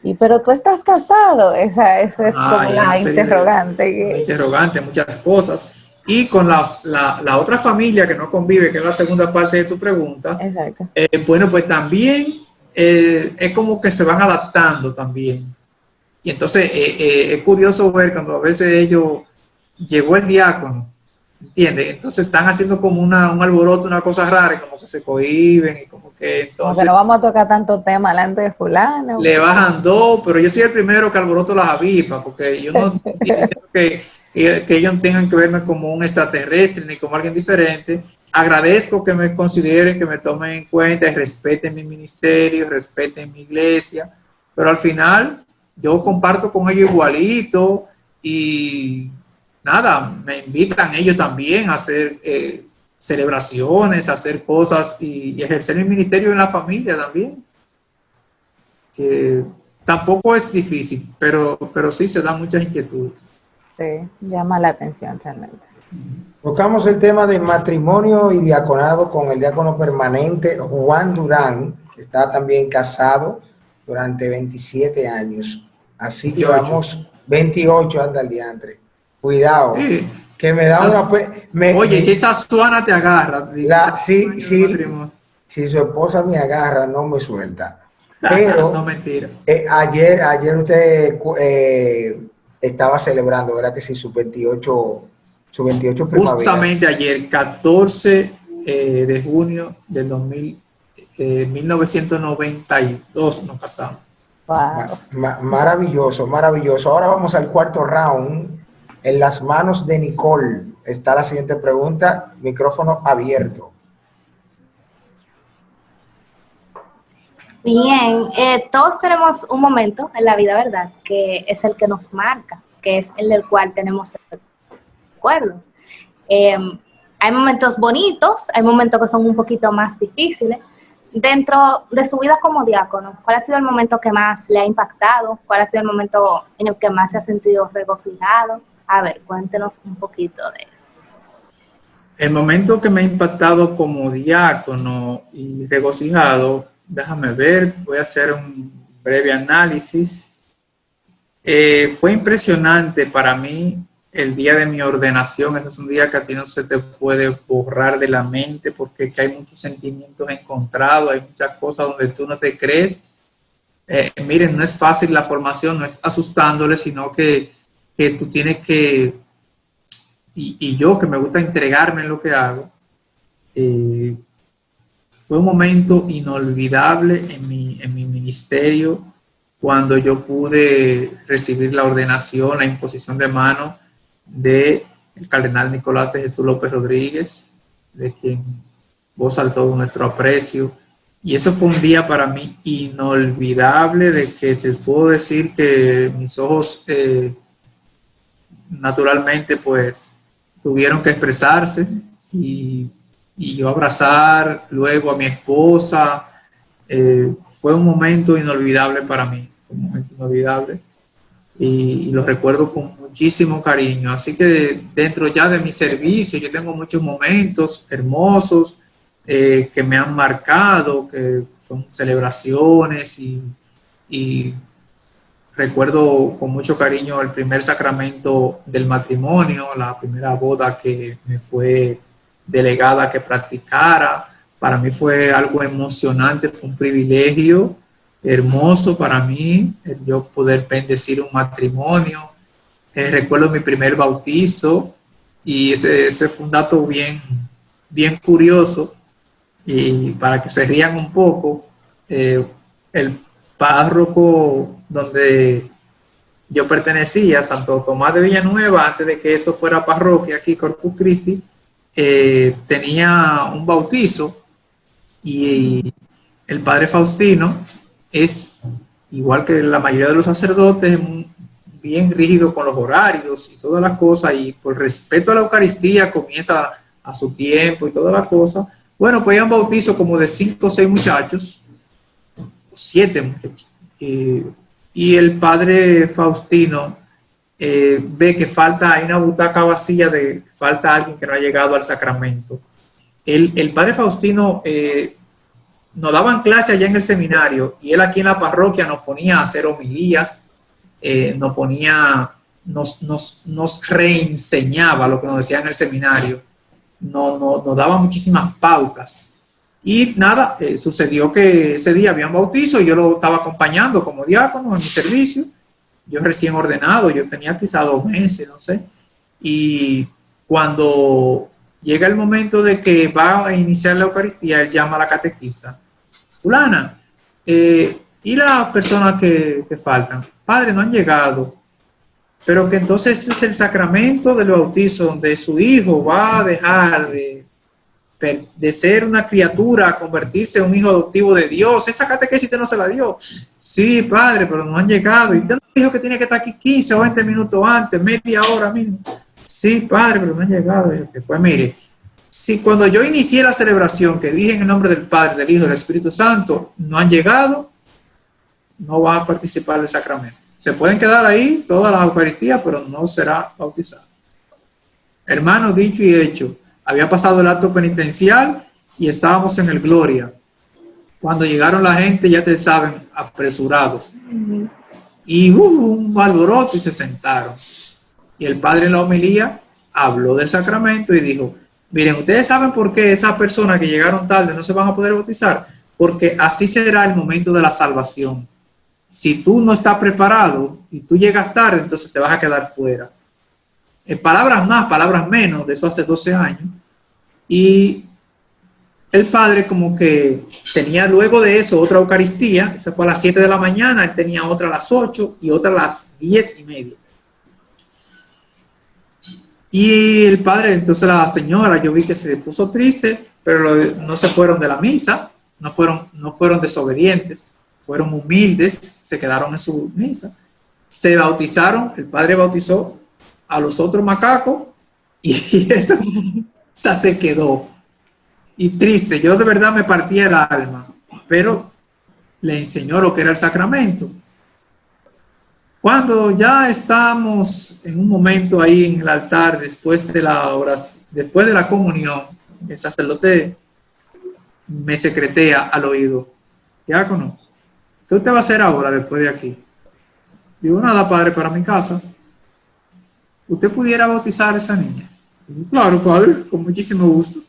C: Y pero tú estás casado, esa es como la
D: interrogante. La interrogante, muchas cosas. Y con la otra familia que no convive, que es la segunda parte de tu pregunta,
C: exacto.
D: Bueno, pues también es como que se van adaptando también. Y entonces es curioso ver cuando a veces llegó el diácono, ¿entiendes? Entonces están haciendo como un alboroto, una cosa rara, y como que se cohiben y como que entonces...
C: Como que no vamos a tocar tanto tema delante de fulano.
D: Le bajan dos, pero yo soy el primero que alboroto las avispas, porque yo no entiendo que ellos tengan que verme como un extraterrestre ni como alguien diferente. Agradezco que me consideren, que me tomen en cuenta y respeten mi ministerio, respeten mi iglesia, pero al final yo comparto con ellos igualito y nada, me invitan ellos también a hacer celebraciones, a hacer cosas y ejercer mi ministerio en la familia también. Tampoco es difícil, pero sí se dan muchas inquietudes.
C: Sí, llama la atención realmente.
A: Tocamos el tema de matrimonio y diaconado con el diácono permanente Juan Durán, que está también casado durante 27 años. Así 28. Que vamos, 28 anda el diantre. Cuidado, sí. Que me da
D: oye, si esa suana te agarra.
A: Si su esposa me agarra, no me suelta. Pero
D: no, mentira.
A: Ayer usted estaba celebrando, ¿verdad que sí? Su 28 primaveras.
D: Justamente ayer, 14 de junio del 1992 nos casamos.
C: Wow.
A: Maravilloso, maravilloso. Ahora vamos al cuarto round. En las manos de Nicole está la siguiente pregunta. Micrófono abierto.
B: Bien, todos tenemos un momento en la vida, ¿verdad? Que es el que nos marca, que es el del cual tenemos recuerdos. Hay momentos bonitos, hay momentos que son un poquito más difíciles. Dentro de su vida como diácono, ¿cuál ha sido el momento que más le ha impactado? ¿Cuál ha sido el momento en el que más se ha sentido regocijado? A ver, cuéntenos un poquito de eso.
D: El momento que me ha impactado como diácono y regocijado, déjame ver, voy a hacer un breve análisis. Fue impresionante para mí el día de mi ordenación. Ese es un día que a ti no se te puede borrar de la mente porque hay muchos sentimientos encontrados, hay muchas cosas donde tú no te crees. Miren, no es fácil la formación, no es asustándole, sino que tú tienes que, y yo que me gusta entregarme en lo que hago, fue un momento inolvidable en mi ministerio cuando yo pude recibir la ordenación, la imposición de mano del cardenal Nicolás de Jesús López Rodríguez, de quien goza todo nuestro aprecio. Y eso fue un día para mí inolvidable, de que te puedo decir que mis ojos naturalmente pues tuvieron que expresarse y yo abrazar luego a mi esposa. Fue un momento inolvidable para mí, un momento inolvidable y lo recuerdo con muchísimo cariño. Así que dentro ya de mi servicio yo tengo muchos momentos hermosos que me han marcado, que son celebraciones y recuerdo con mucho cariño el primer sacramento del matrimonio, la primera boda que me fue delegada que practicara. Para mí fue algo emocionante, fue un privilegio hermoso para mí yo poder bendecir un matrimonio. Recuerdo mi primer bautizo y ese fue un dato bien curioso, y para que se rían un poco, el párroco donde yo pertenecía, Santo Tomás de Villanueva, antes de que esto fuera parroquia aquí, Corpus Christi, tenía un bautizo y el padre Faustino es, igual que la mayoría de los sacerdotes, bien rígido con los horarios y todas las cosas, y por respeto a la Eucaristía comienza a su tiempo y todas las cosas. Bueno, pues hay un bautizo como de 5 o 6 muchachos, 7 muchachos, y el padre Faustino ve que hay una butaca vacía, falta alguien que no ha llegado al sacramento. El padre Faustino nos daban clase allá en el seminario y él aquí en la parroquia nos ponía a hacer homilías, nos reenseñaba lo que nos decía en el seminario, nos daba muchísimas pautas. Y nada, sucedió que ese día había un bautizo y yo lo estaba acompañando como diácono en mi servicio. Yo recién ordenado, yo tenía quizá 2 meses, no sé. Y cuando llega el momento de que va a iniciar la Eucaristía, él llama a la catequista. Fulana, ¿y las personas que faltan? Padre, no han llegado. Pero que entonces este es el sacramento del bautizo, donde su hijo va a dejar de ser una criatura a convertirse en un hijo adoptivo de Dios. Esa catequesis usted no se la dio. Sí, padre, pero no han llegado. Y usted nos dijo que tiene que estar aquí 15 o 20 minutos antes, media hora mínimo. Sí, padre, pero no han llegado. Pues mire, si cuando yo inicié la celebración, que dije en el nombre del Padre, del Hijo y del Espíritu Santo, no han llegado, no van a participar del sacramento. Se pueden quedar ahí toda la Eucaristía, pero no será bautizado. Hermano, dicho y hecho, había pasado el acto penitencial y estábamos en el Gloria. Cuando llegaron la gente, ya te saben, apresurados. Y hubo un alboroto y se sentaron. Y el padre en la homilía habló del sacramento y dijo, miren, ¿ustedes saben por qué esas personas que llegaron tarde no se van a poder bautizar? Porque así será el momento de la salvación. Si tú no estás preparado y tú llegas tarde, entonces te vas a quedar fuera. Palabras más, palabras menos, de eso hace 12 años. Y el padre como que tenía luego de eso otra Eucaristía, esa fue a las 7 de la mañana, él tenía otra a las 8 y otra a las 10:30. Y el padre, entonces la señora, yo vi que se puso triste, pero no se fueron de la misa, no fueron desobedientes, fueron humildes, se quedaron en su misa, se bautizaron, el padre bautizó a los otros macacos y esa se quedó. Y triste, yo de verdad me partía el alma, pero le enseñó lo que era el sacramento. Cuando ya estamos en un momento ahí en el altar, después de la comunión, el sacerdote me secretea al oído, diácono, ¿qué usted va a hacer ahora después de aquí? Digo, nada, padre, para mi casa. ¿Usted pudiera bautizar a esa niña? Digo, claro, padre, con muchísimo gusto.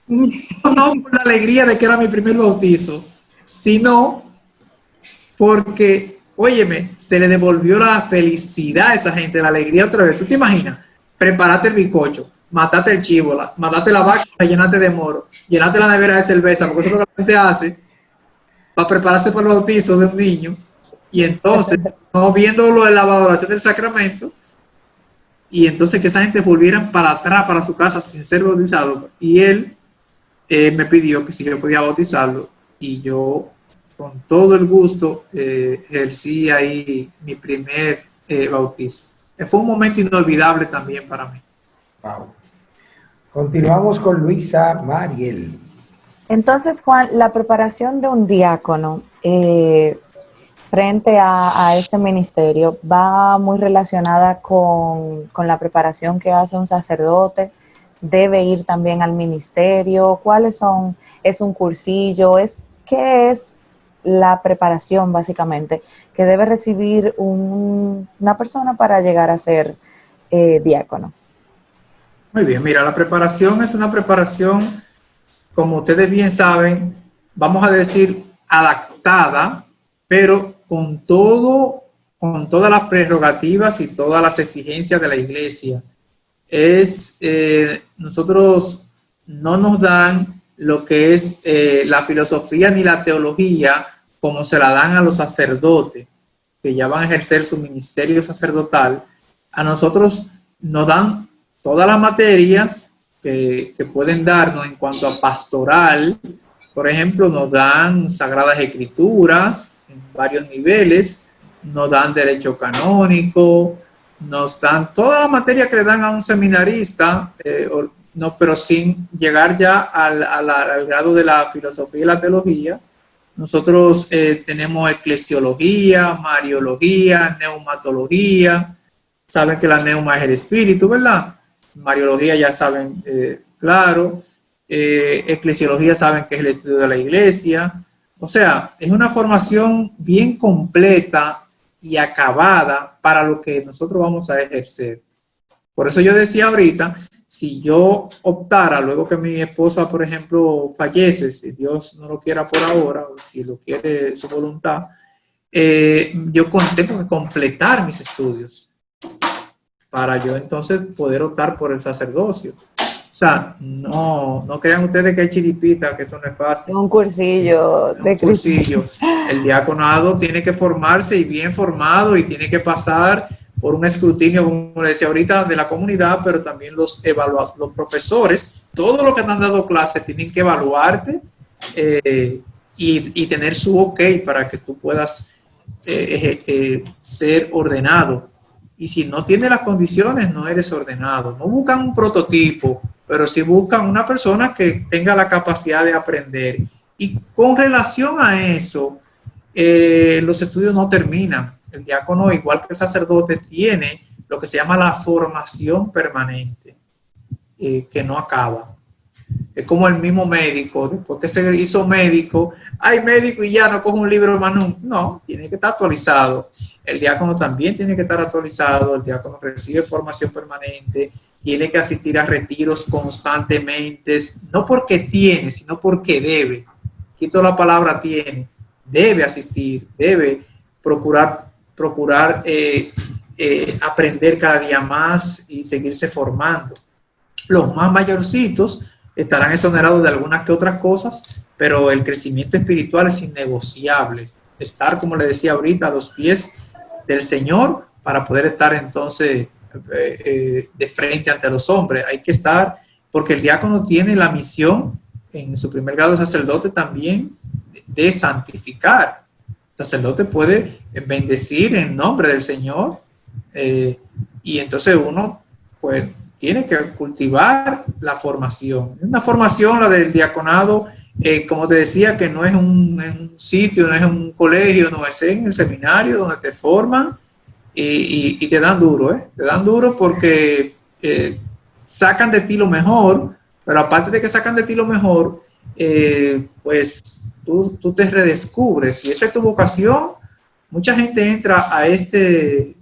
D: No por la alegría de que era mi primer bautizo, sino porque, óyeme, se le devolvió la felicidad a esa gente, la alegría otra vez. ¿Tú te imaginas? Preparate el bizcocho, matate el chivo, matate la vaca, llenate de moro, llenate la nevera de cerveza, porque eso es lo que la gente hace para prepararse para el bautizo de un niño. Y entonces, no viendo la valoración del sacramento, y entonces que esa gente volvieran para atrás, para su casa, sin ser bautizado. Y él me pidió que si yo podía bautizarlo, y yo, con todo el gusto, ejercí ahí mi primer bautizo. Fue un momento inolvidable también para mí.
A: Wow. Continuamos con Luisa Mariel.
C: Entonces, Juan, la preparación de un diácono frente a este ministerio va muy relacionada con la preparación que hace un sacerdote. Debe ir también al ministerio. ¿Cuáles son? ¿Es un cursillo? ¿Qué es la preparación básicamente que debe recibir una persona para llegar a ser diácono?
D: Muy bien, mira, la preparación es una preparación, como ustedes bien saben, vamos a decir adaptada, pero con todas las prerrogativas y todas las exigencias de la iglesia. Nosotros no nos dan lo que es la filosofía ni la teología como se la dan a los sacerdotes que ya van a ejercer su ministerio sacerdotal. A nosotros nos dan todas las materias que pueden darnos en cuanto a pastoral. Por ejemplo, nos dan Sagradas Escrituras en varios niveles, nos dan Derecho Canónico, nos dan toda la materia que le dan a un seminarista, pero sin llegar ya al grado de la filosofía y la teología. Nosotros tenemos eclesiología, mariología, neumatología, saben que la neuma es el espíritu, ¿verdad? Mariología ya saben, claro. Eclesiología saben que es el estudio de la iglesia. O sea, es una formación bien completa y acabada para lo que nosotros vamos a ejercer. Por eso yo decía ahorita, si yo optara, luego que mi esposa, por ejemplo, fallece, si Dios no lo quiera por ahora, o si lo quiere su voluntad, yo tengo que completar mis estudios para yo entonces poder optar por el sacerdocio. O sea, no crean ustedes que hay chiripita, que eso no es fácil.
C: Un cursillo
D: Un cursillo. El diaconado tiene que formarse y bien formado, y tiene que pasar por un escrutinio, como le decía ahorita, de la comunidad, pero también los profesores, todos los que te han dado clases, tienen que evaluarte y tener su ok para que tú puedas ser ordenado. Y si no tienes las condiciones, no eres ordenado. No buscan un prototipo, pero sí buscan una persona que tenga la capacidad de aprender. Y con relación a eso, los estudios no terminan. El diácono, igual que el sacerdote, tiene lo que se llama la formación permanente, que no acaba. Es como el mismo médico, después que se hizo médico, hay médico y ya no coge un libro más. No, tiene que estar actualizado. El diácono también tiene que estar actualizado. El diácono recibe formación permanente, tiene que asistir a retiros constantemente, no porque tiene, sino porque debe. Quito la palabra tiene, debe asistir, debe procurar aprender cada día más y seguirse formando. Los más mayorcitos estarán exonerados de algunas que otras cosas, pero el crecimiento espiritual es innegociable. Estar, como le decía ahorita, a los pies del Señor para poder estar entonces de frente ante los hombres. Hay que estar, porque el diácono tiene la misión, en su primer grado de sacerdote también, de santificar. El sacerdote puede bendecir en nombre del Señor, y entonces uno pues tiene que cultivar la formación. Una formación, la del diaconado, como te decía, que no es en un sitio, no es en un colegio, no es en el seminario donde te forman y te dan duro, te dan duro porque sacan de ti lo mejor, pero aparte de que sacan de ti lo mejor, pues tú te redescubres. Si esa es tu vocación, mucha gente entra a este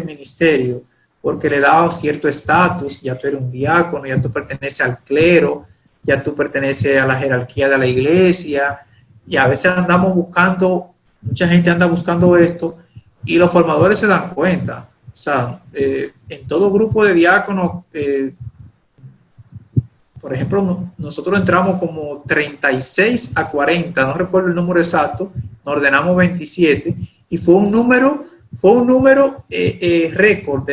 D: ministerio porque le da cierto estatus. Ya tú eres un diácono, ya tú perteneces al clero, ya tú perteneces a la jerarquía de la iglesia, y a veces andamos buscando, mucha gente anda buscando esto, y los formadores se dan cuenta. O sea, en todo grupo de diáconos, por ejemplo, nosotros entramos como 36 a 40, no recuerdo el número exacto, nos ordenamos 27, y fue un número récord.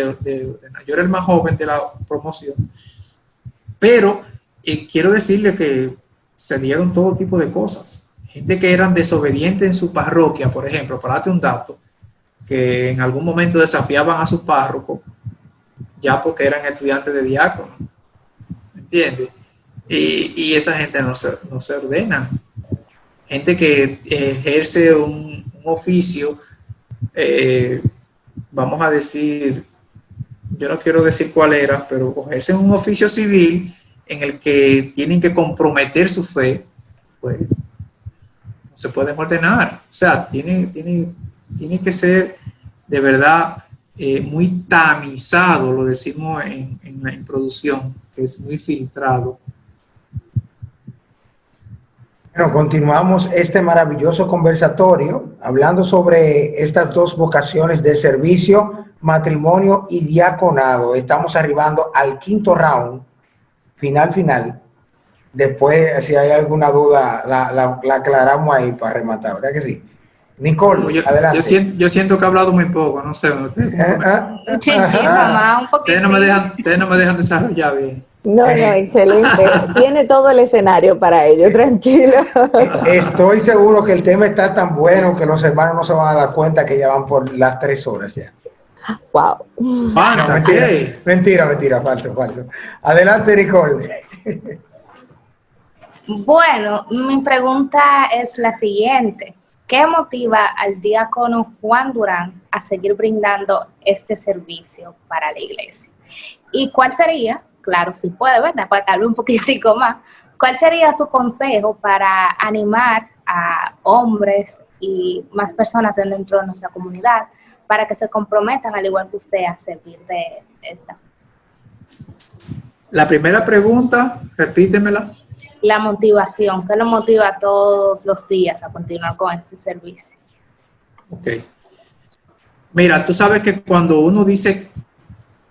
D: Yo era el más joven de la promoción, pero quiero decirle que se dieron todo tipo de cosas. Gente que eran desobedientes en su parroquia, por ejemplo, para darte un dato, que en algún momento desafiaban a su párroco, ya porque eran estudiantes de diácono, ¿entiendes? Y esa gente no se ordena. Gente que ejerce un oficio, vamos a decir, yo no quiero decir cuál era, pero ejercen un oficio civil en el que tienen que comprometer su fe, pues no se pueden ordenar. O sea, tiene que ser de verdad muy tamizado, lo decimos en la introducción, que es muy filtrado.
A: Bueno, continuamos este maravilloso conversatorio hablando sobre estas dos vocaciones de servicio, matrimonio y diaconado. Estamos arribando al quinto round, final. Después, si hay alguna duda, la aclaramos ahí para rematar, ¿verdad que sí? Nicole, adelante.
D: Yo siento que he hablado muy poco, no sé.
B: Mamá, un poquito.
D: Ustedes no me dejan desarrollar bien.
C: No, excelente. Tiene todo el escenario para ello, tranquilo.
A: Estoy seguro que el tema está tan bueno que los hermanos no se van a dar cuenta que ya van por las 3 horas ya.
C: Wow.
A: No, mentira, falso. Adelante, Nicole.
B: Bueno, mi pregunta es la siguiente. ¿qué motiva al diácono Juan Durán a seguir brindando este servicio para la iglesia? ¿Y cuál sería, claro, si puede, ¿verdad?, para darle un poquitico más, cuál sería su consejo para animar a hombres y más personas dentro de nuestra comunidad para que se comprometan, al igual que usted, a servir de esta?
D: La primera pregunta, repítemela.
B: La motivación, ¿qué lo motiva todos los días a continuar con este servicio?
D: Ok. Mira, tú sabes que cuando uno dice,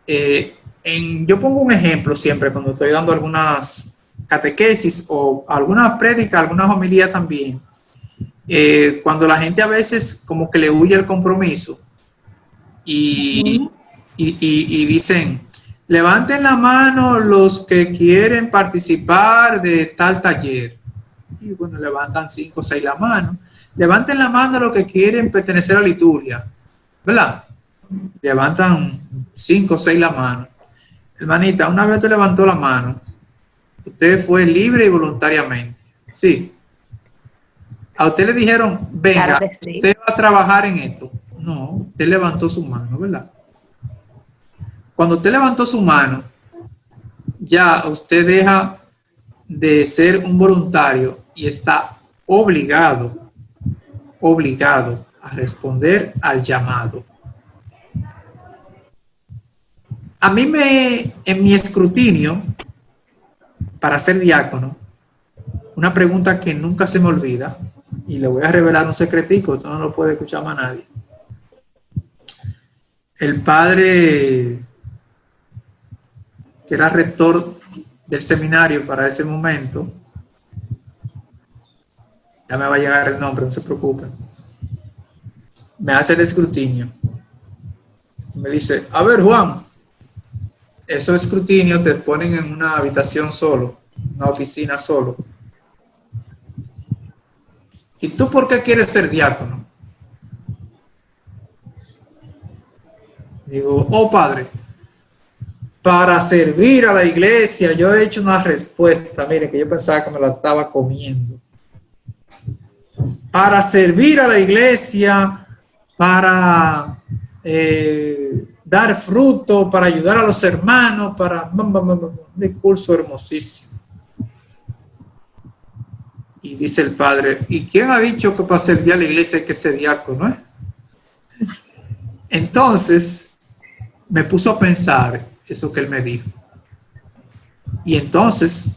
D: yo pongo un ejemplo siempre cuando estoy dando algunas catequesis o alguna prédica, alguna homilía también, cuando la gente a veces como que le huye el compromiso y dicen, levanten la mano los que quieren participar de tal taller. Y bueno, levantan 5 o 6 la mano. Levanten la mano los que quieren pertenecer a la liturgia, ¿verdad? Levantan 5 o 6 la mano. Hermanita, una vez te levantó la mano, usted fue libre y voluntariamente. Sí. A usted le dijeron, venga,
B: Claro que sí.
D: usted va a trabajar en esto. No, usted levantó su mano, ¿verdad? Cuando usted levantó su mano, ya usted deja de ser un voluntario y está obligado a responder al llamado. A mí en mi escrutinio para ser diácono, una pregunta que nunca se me olvida, y le voy a revelar un secretico, esto no lo puede escuchar más nadie. El padre que era rector del seminario para ese momento, ya me va a llegar el nombre, no se preocupen, me hace el escrutinio. Me dice, a ver, Juan, esos escrutinios te ponen en una habitación solo, una oficina solo. ¿Y tú por qué quieres ser diácono? Digo, oh padre, para servir a la iglesia. Yo he hecho una respuesta, mire, que yo pensaba que me la estaba comiendo. Para servir a la iglesia, para dar fruto, para ayudar a los hermanos, para un discurso hermosísimo. Y dice el padre, ¿y quién ha dicho que para servir a la iglesia hay que ser diácono? Entonces, me puso a pensar eso que él me dijo. Y entonces,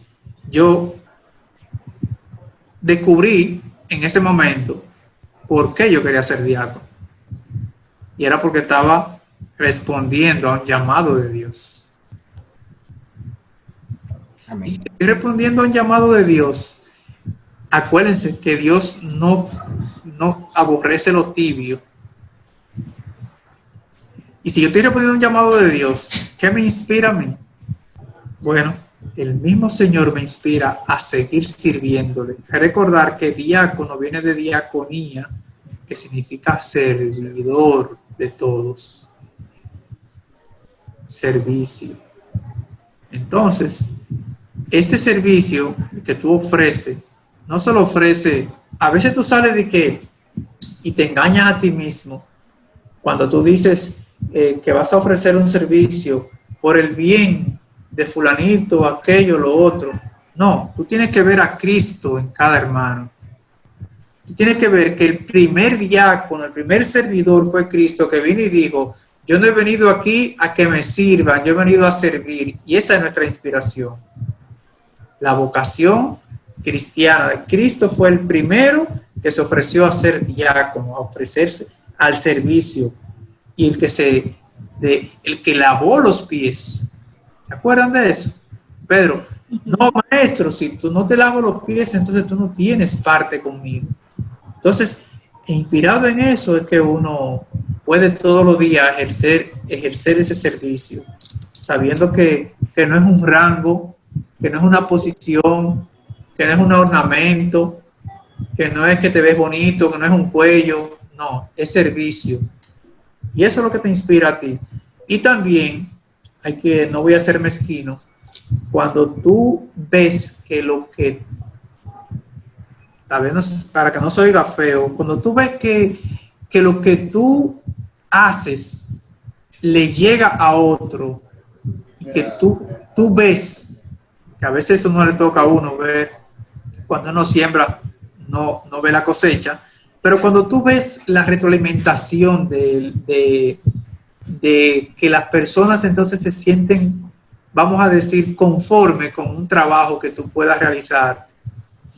D: yo descubrí en ese momento por qué yo quería ser diácono. Y era porque estaba respondiendo a un llamado de Dios. Amén. Y si estoy respondiendo a un llamado de Dios, acuérdense que Dios no aborrece lo tibio. Y si yo estoy respondiendo a un llamado de Dios, ¿qué me inspira a mí? Bueno, el mismo Señor me inspira a seguir sirviéndole. Recordar que diácono viene de diaconía, que significa servidor de todos. Servicio. Entonces, este servicio que tú ofreces, no solo ofrece, a veces tú sales de que y te engañas a ti mismo cuando tú dices que vas a ofrecer un servicio por el bien de fulanito, aquello, lo otro. No, tú tienes que ver a Cristo en cada hermano. Tú tienes que ver que el primer diácono, el primer servidor fue Cristo, que vino y dijo, yo no he venido aquí a que me sirvan, yo he venido a servir. Y esa es nuestra inspiración. La vocación cristiana de Cristo fue el primero que se ofreció a ser diácono, a ofrecerse al servicio. Y el que lavó los pies. ¿Se acuerdan de eso? Pedro, no, maestro, si tú no te lavas los pies, entonces tú no tienes parte conmigo. Entonces, inspirado en eso es que uno puede todos los días ejercer ese servicio, sabiendo que no es un rango, que no es una posición, que no es un ornamento, que no es que te ves bonito, que no es un cuello, no, es servicio. Y eso es lo que te inspira a ti. Y también, no voy a ser mezquino, cuando tú ves que lo que tal vez para que no se oiga feo, cuando tú ves que lo que tú haces le llega a otro, y que tú ves, que a veces eso no le toca a uno ver, cuando uno siembra, no ve la cosecha, pero cuando tú ves la retroalimentación de que las personas entonces se sienten, vamos a decir, conforme con un trabajo que tú puedas realizar,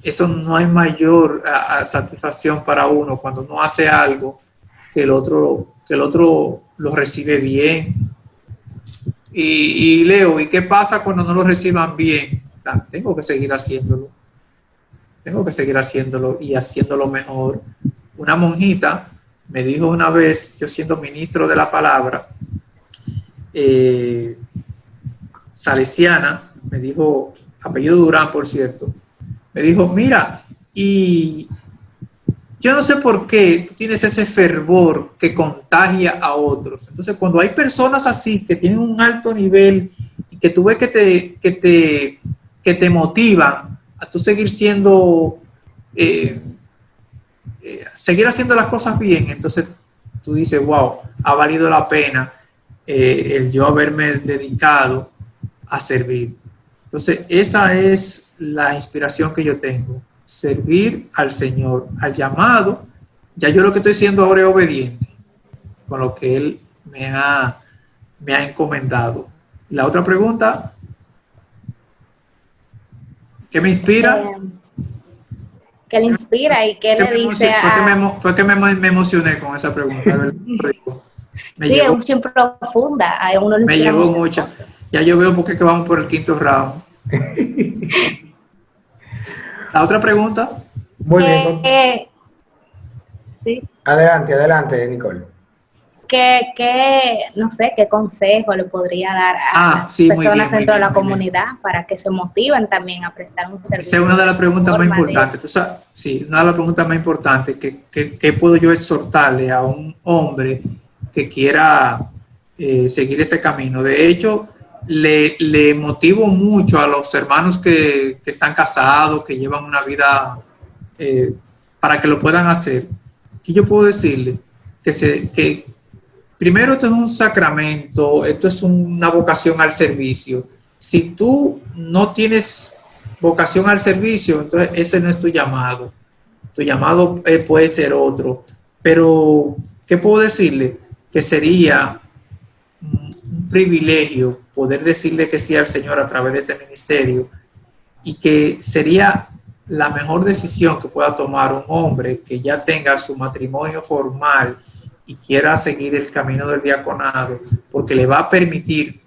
D: eso no hay mayor satisfacción para uno cuando uno hace algo que el otro lo recibe bien. Y Leo, ¿y qué pasa cuando no lo reciban bien? Tengo que seguir haciéndolo. Tengo que seguir haciéndolo y haciéndolo mejor. Una monjita me dijo una vez, yo siendo ministro de la palabra, salesiana, me dijo, apellido Durán, por cierto, me dijo, mira, y yo no sé por qué tú tienes ese fervor que contagia a otros. Entonces, cuando hay personas así, que tienen un alto nivel y que tú ves que te motivan a tú seguir siendo, seguir haciendo las cosas bien, entonces tú dices, wow, ha valido la pena el yo haberme dedicado a servir. Entonces, esa es la inspiración que yo tengo. Servir al Señor, al llamado. Ya yo lo que estoy haciendo ahora es obediente con lo que Él me ha encomendado. Y la otra pregunta, ¿qué me inspira?
B: ¿Qué le inspira y qué le dice
D: fue que me emocioné con esa pregunta.
B: Sí, es muy profunda. A uno le
D: me llevó mucho. Ya yo veo por qué vamos por el quinto round. La otra pregunta.
A: Muy bien.
B: Sí.
A: Adelante, Nicole.
B: No sé, qué consejo le podría dar a las personas dentro de la comunidad para que se motiven también a prestar un servicio?
D: Esa es una de las preguntas más importantes. Entonces, sí, una de las preguntas más importantes, ¿qué puedo yo exhortarle a un hombre que quiera seguir este camino? De hecho, le motivo mucho a los hermanos que están casados, que llevan una vida para que lo puedan hacer. ¿Qué yo puedo decirle? Que primero, esto es un sacramento, esto es una vocación al servicio. Si tú no tienes vocación al servicio, entonces ese no es tu llamado. Tu llamado puede ser otro. Pero, ¿qué puedo decirle? Que sería un privilegio poder decirle que sí al Señor a través de este ministerio, y que sería la mejor decisión que pueda tomar un hombre que ya tenga su matrimonio formal y quiera seguir el camino del diaconado, porque le va a permitir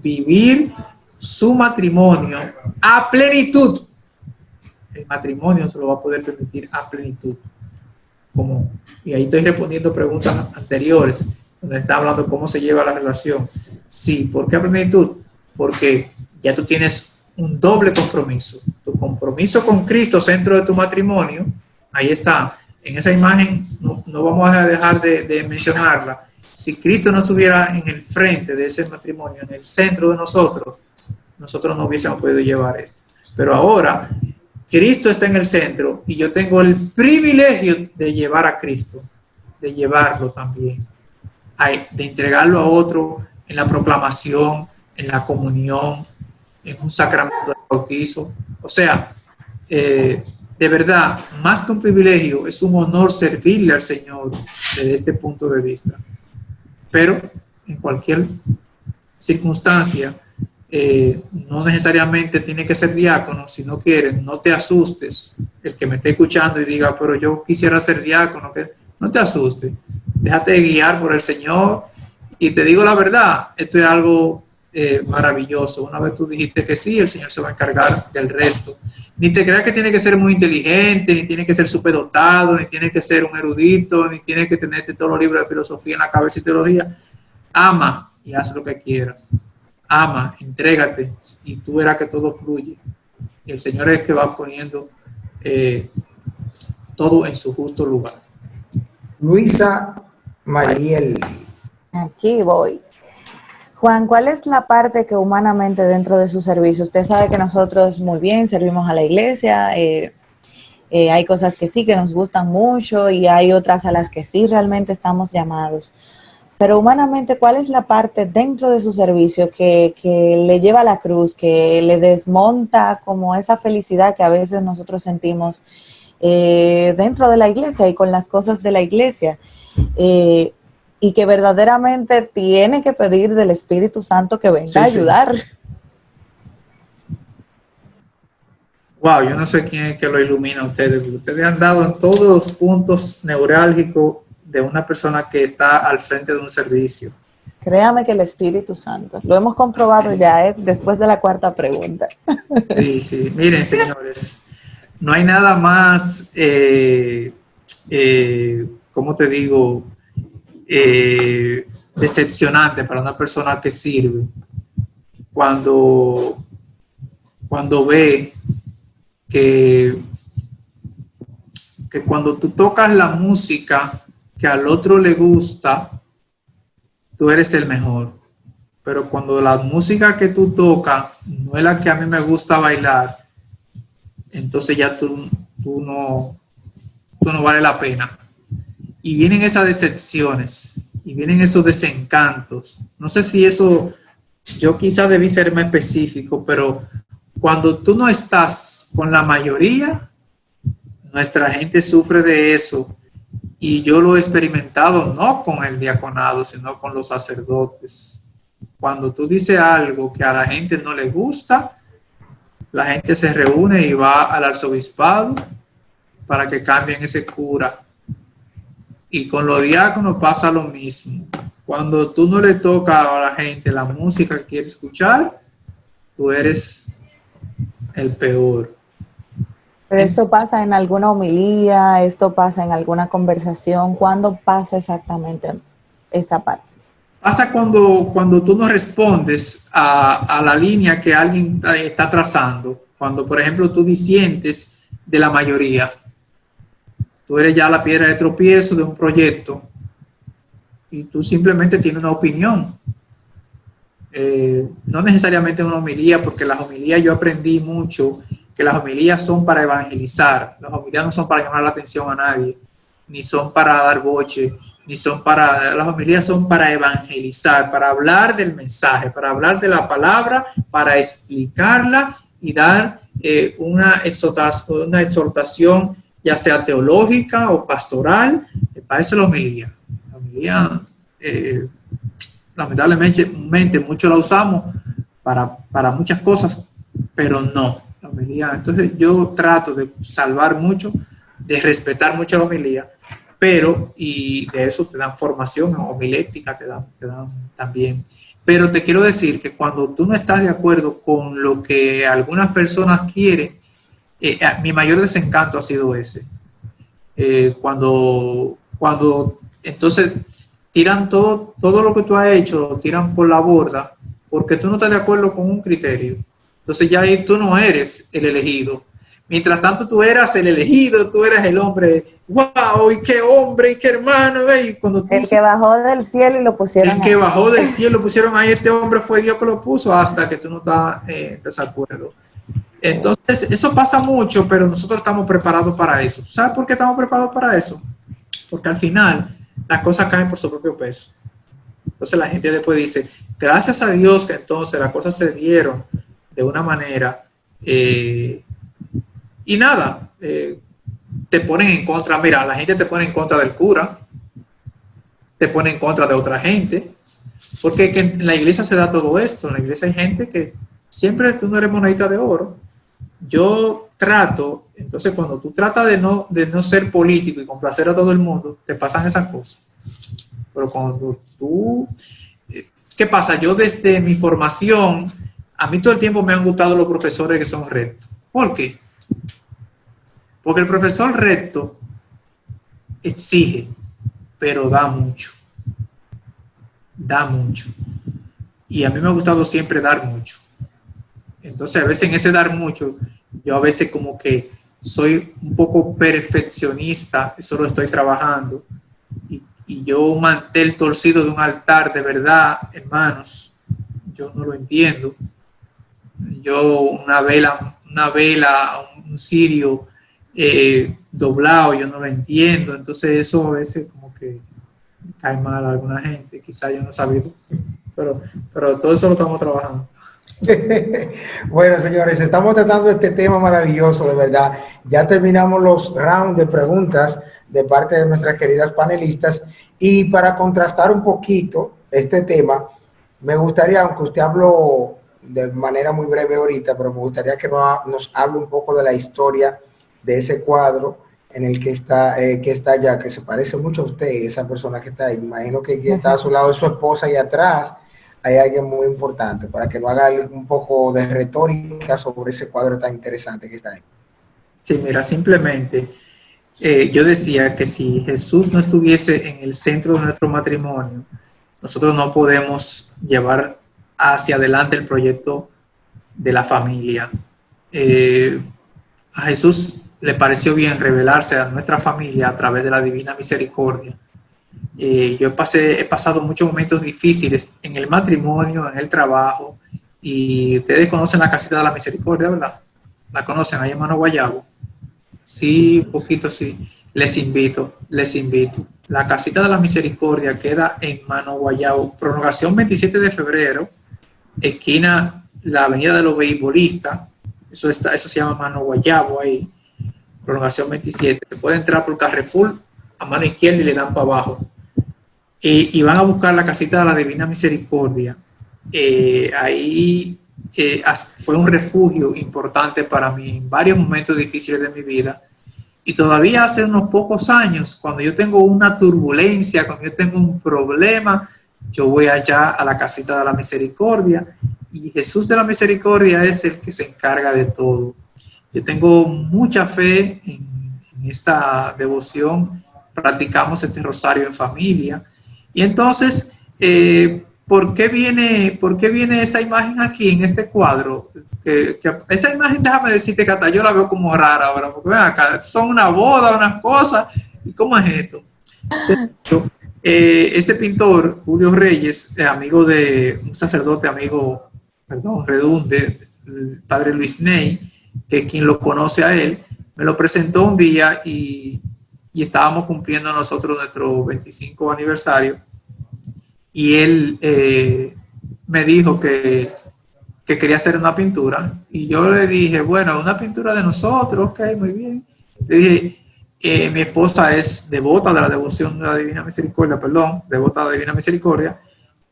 D: vivir su matrimonio a plenitud. El matrimonio se lo va a poder permitir a plenitud. Y ahí estoy respondiendo preguntas anteriores, donde está hablando de cómo se lleva la relación. Sí, ¿por qué a plenitud? Porque ya tú tienes un doble compromiso. Tu compromiso con Cristo, centro de tu matrimonio, ahí está. En esa imagen no vamos a dejar de mencionarla. Si Cristo no estuviera en el frente de ese matrimonio, en el centro de nosotros no hubiésemos podido llevar esto. Pero ahora, Cristo está en el centro y yo tengo el privilegio de llevar a Cristo, de llevarlo también, de entregarlo a otro en la proclamación, en la comunión, en un sacramento de bautizo. O sea, de verdad, más que un privilegio, es un honor servirle al Señor desde este punto de vista. Pero en cualquier circunstancia, no necesariamente tiene que ser diácono. Si no quieres, no te asustes. El que me esté escuchando y diga, pero yo quisiera ser diácono, no te asustes. Déjate guiar por el Señor. Y te digo la verdad, esto es algo maravilloso. Una vez tú dijiste que sí, el Señor se va a encargar del resto. Ni te creas que tiene que ser muy inteligente, ni tiene que ser superdotado, ni tiene que ser un erudito, ni tiene que tenerte todos los libros de filosofía en la cabeza y teología. Ama y haz lo que quieras. Ama, entrégate, y tú verás que todo fluye. Y el Señor es el que va poniendo todo en su justo lugar.
A: Luisa Mariel.
C: Aquí voy. Juan, ¿cuál es la parte que humanamente dentro de su servicio? Usted sabe que nosotros muy bien servimos a la iglesia, Hay cosas que sí, que nos gustan mucho y hay otras a las que sí realmente estamos llamados. Pero humanamente, ¿cuál es la parte dentro de su servicio que le lleva a la cruz, que le desmonta como esa felicidad que a veces nosotros sentimos dentro de la iglesia y con las cosas de la iglesia? Y que verdaderamente tiene que pedir del Espíritu Santo que venga a ayudar.
D: Wow, yo no sé quién es que lo ilumina a ustedes, porque ustedes han dado en todos los puntos neurálgicos de una persona que está al frente de un servicio.
C: Créame que el Espíritu Santo, lo hemos comprobado ya, después de la cuarta pregunta.
D: Sí, sí. Miren, señores, no hay nada más, ¿cómo te digo? Decepcionante para una persona que sirve cuando ve que cuando tú tocas la música que al otro le gusta, tú eres el mejor. Pero cuando la música que tú tocas no es la que a mí me gusta bailar, entonces ya tú no vale la pena. Y vienen esas decepciones, y vienen esos desencantos. No sé si eso, yo quizá debí ser más específico, pero cuando tú no estás con la mayoría, nuestra gente sufre de eso. Y yo lo he experimentado no con el diaconado, sino con los sacerdotes. Cuando tú dices algo que a la gente no le gusta, la gente se reúne y va al arzobispado para que cambien ese cura. Y con los diáconos pasa lo mismo. Cuando tú no le tocas a la gente la música que quiere escuchar, tú eres el peor.
C: Pero esto pasa en alguna homilía, esto pasa en alguna conversación. ¿Cuándo pasa exactamente esa parte?
D: Pasa cuando tú no respondes a la línea que alguien está trazando. Cuando, por ejemplo, tú disientes de la mayoría. Tú eres ya la piedra de tropiezo de un proyecto y tú simplemente tienes una opinión. No necesariamente una homilía, porque las homilías yo aprendí mucho que las homilías son para evangelizar. Las homilías no son para llamar la atención a nadie, ni son para dar boche, las homilías son para evangelizar, para hablar del mensaje, para hablar de la palabra, para explicarla y dar una exhortación, ya sea teológica o pastoral. Para eso es la homilía. La homilía, lamentablemente, mucho la usamos para muchas cosas, pero no. La homilía, entonces yo trato de salvar mucho, de respetar mucho la homilía, pero, y de eso te dan formación homilética, te dan también. Pero te quiero decir que cuando tú no estás de acuerdo con lo que algunas personas quieren, mi mayor desencanto ha sido ese. Cuando entonces tiran todo lo que tú has hecho, lo tiran por la borda, porque tú no estás de acuerdo con un criterio. Entonces ya ahí tú no eres el elegido. Mientras tanto tú eras el elegido, tú eras el hombre, wow, y qué hombre, y qué hermano. Y cuando
C: el que bajó del cielo y lo pusieron
D: el que bajó del cielo, lo pusieron ahí, este hombre fue Dios que lo puso, hasta que tú no estás en desacuerdo. Entonces, eso pasa mucho, pero nosotros estamos preparados para eso. ¿Sabes por qué estamos preparados para eso? Porque al final las cosas caen por su propio peso. Entonces la gente después dice, gracias a Dios que entonces las cosas se dieron de una manera y nada, te ponen en contra. Mira, la gente te pone en contra del cura, te pone en contra de otra gente, porque en la iglesia se da todo esto. En la iglesia hay gente que siempre tú no eres monedita de oro. Yo trato, entonces cuando tú tratas de no ser político y complacer a todo el mundo, te pasan esas cosas. Pero cuando tú, ¿qué pasa? Yo desde mi formación, a mí todo el tiempo me han gustado los profesores que son rectos. ¿Por qué? Porque el profesor recto exige, pero da mucho. Da mucho. Y a mí me ha gustado siempre dar mucho. Entonces, a veces en ese dar mucho, yo a veces como que soy un poco perfeccionista, eso lo estoy trabajando, y yo un mantel torcido de un altar, de verdad, hermanos, yo no lo entiendo. Yo una vela, un cirio doblado, yo no lo entiendo, entonces eso a veces como que cae mal a alguna gente, quizá yo no he sabido, pero todo eso lo estamos trabajando.
A: Bueno, señores, estamos tratando este tema maravilloso, de verdad. Ya terminamos los rounds de preguntas de parte de nuestras queridas panelistas y para contrastar un poquito este tema, me gustaría, aunque usted habló de manera muy breve ahorita, pero me gustaría que nos hable un poco de la historia de ese cuadro en el que está allá, que se parece mucho a usted, esa persona que está ahí. Me imagino que está a su lado de su esposa y atrás hay alguien muy importante, para que nos haga un poco de retórica sobre ese cuadro tan interesante que está ahí.
D: Sí, mira, simplemente yo decía que si Jesús no estuviese en el centro de nuestro matrimonio, nosotros no podemos llevar hacia adelante el proyecto de la familia. A Jesús le pareció bien revelarse a nuestra familia a través de la divina misericordia. Yo he pasado muchos momentos difíciles en el matrimonio, en el trabajo, y ustedes conocen la Casita de la Misericordia, ¿verdad? ¿La conocen ahí en Mano Guayabo? Sí, un poquito sí. Les invito. La Casita de la Misericordia queda en Mano Guayabo, prolongación 27 de febrero, esquina la Avenida de los Beisbolistas. Eso se llama Mano Guayabo ahí, prolongación 27. Se puede entrar por Carrefour a mano izquierda y le dan para abajo. Y van a buscar la Casita de la Divina Misericordia. Ahí fue un refugio importante para mí en varios momentos difíciles de mi vida. Y todavía hace unos pocos años, cuando yo tengo una turbulencia, cuando yo tengo un problema, yo voy allá a la Casita de la Misericordia y Jesús de la Misericordia es el que se encarga de todo. Yo tengo mucha fe en esta devoción, practicamos este rosario en familia. Y entonces, ¿por qué viene esta imagen aquí en este cuadro? Esa imagen, déjame decirte que hasta yo la veo como rara ahora, porque ven acá, son una boda, unas cosas, ¿y cómo es esto? Ese pintor, Julio Reyes, amigo de un sacerdote, redunde, el padre Luis Ney, que quien lo conoce a él, me lo presentó un día y estábamos cumpliendo nosotros nuestro 25 aniversario y él me dijo que quería hacer una pintura y yo le dije, bueno, una pintura de nosotros, ok, muy bien. Le dije, mi esposa es devota de la devoción de la Divina Misericordia, devota de la Divina Misericordia,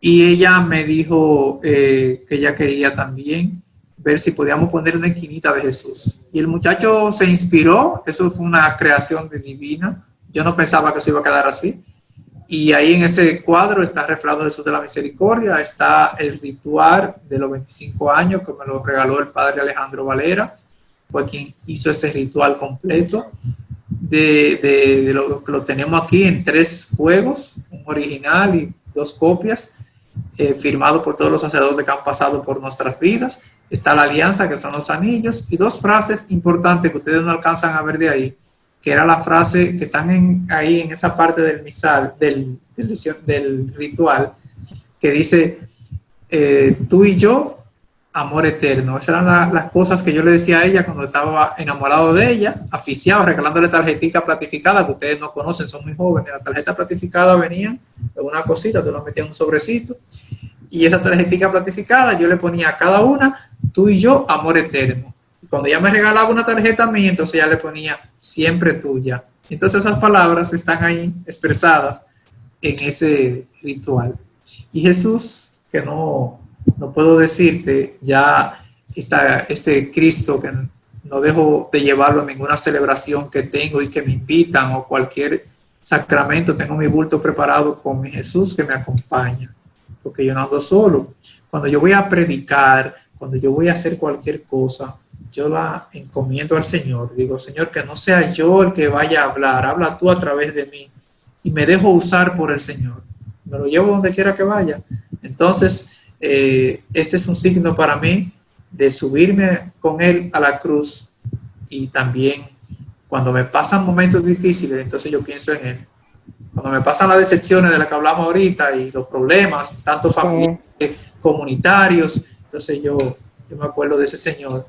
D: y ella me dijo que ella quería también ver si podíamos poner una esquinita de Jesús. Y el muchacho se inspiró, eso fue una creación divina, yo no pensaba que se iba a quedar así. Y ahí en ese cuadro está reflejado Jesús de la Misericordia, está el ritual de los 25 años que me lo regaló el padre Alejandro Valera, fue quien hizo ese ritual completo. Lo tenemos aquí en 3 juegos, un original y 2 copias, firmado por todos los sacerdotes que han pasado por nuestras vidas. Está la alianza, que son los anillos, y 2 frases importantes que ustedes no alcanzan a ver de ahí, que era la frase que están ahí en esa parte del misal, del ritual, que dice, tú y yo, amor eterno. Esas eran las cosas que yo le decía a ella cuando estaba enamorado de ella, aficiado, regalándole tarjetita platificada, que ustedes no conocen, son muy jóvenes. La tarjeta platificada venía de una cosita, tú lo metías en un sobrecito, y esa tarjetita platificada yo le ponía a cada una, tú y yo, amor eterno. Cuando ella me regalaba una tarjeta a mí, entonces ella le ponía siempre tuya. Entonces esas palabras están ahí expresadas en ese ritual. Y Jesús, que no puedo decirte, ya está este Cristo que no dejo de llevarlo a ninguna celebración que tengo y que me invitan o cualquier sacramento, tengo mi bulto preparado con mi Jesús que me acompaña, porque yo no ando solo. Cuando yo voy a predicar, cuando yo voy a hacer cualquier cosa, yo la encomiendo al Señor. Digo, Señor, que no sea yo el que vaya a hablar, habla tú a través de mí. Y me dejo usar por el Señor. Me lo llevo donde quiera que vaya. Entonces, este es un signo para mí de subirme con Él a la cruz. Y también, cuando me pasan momentos difíciles, entonces yo pienso en Él. Cuando me pasan las decepciones de las que hablamos ahorita y los problemas, tanto familiares, comunitarios, entonces yo me acuerdo de ese Señor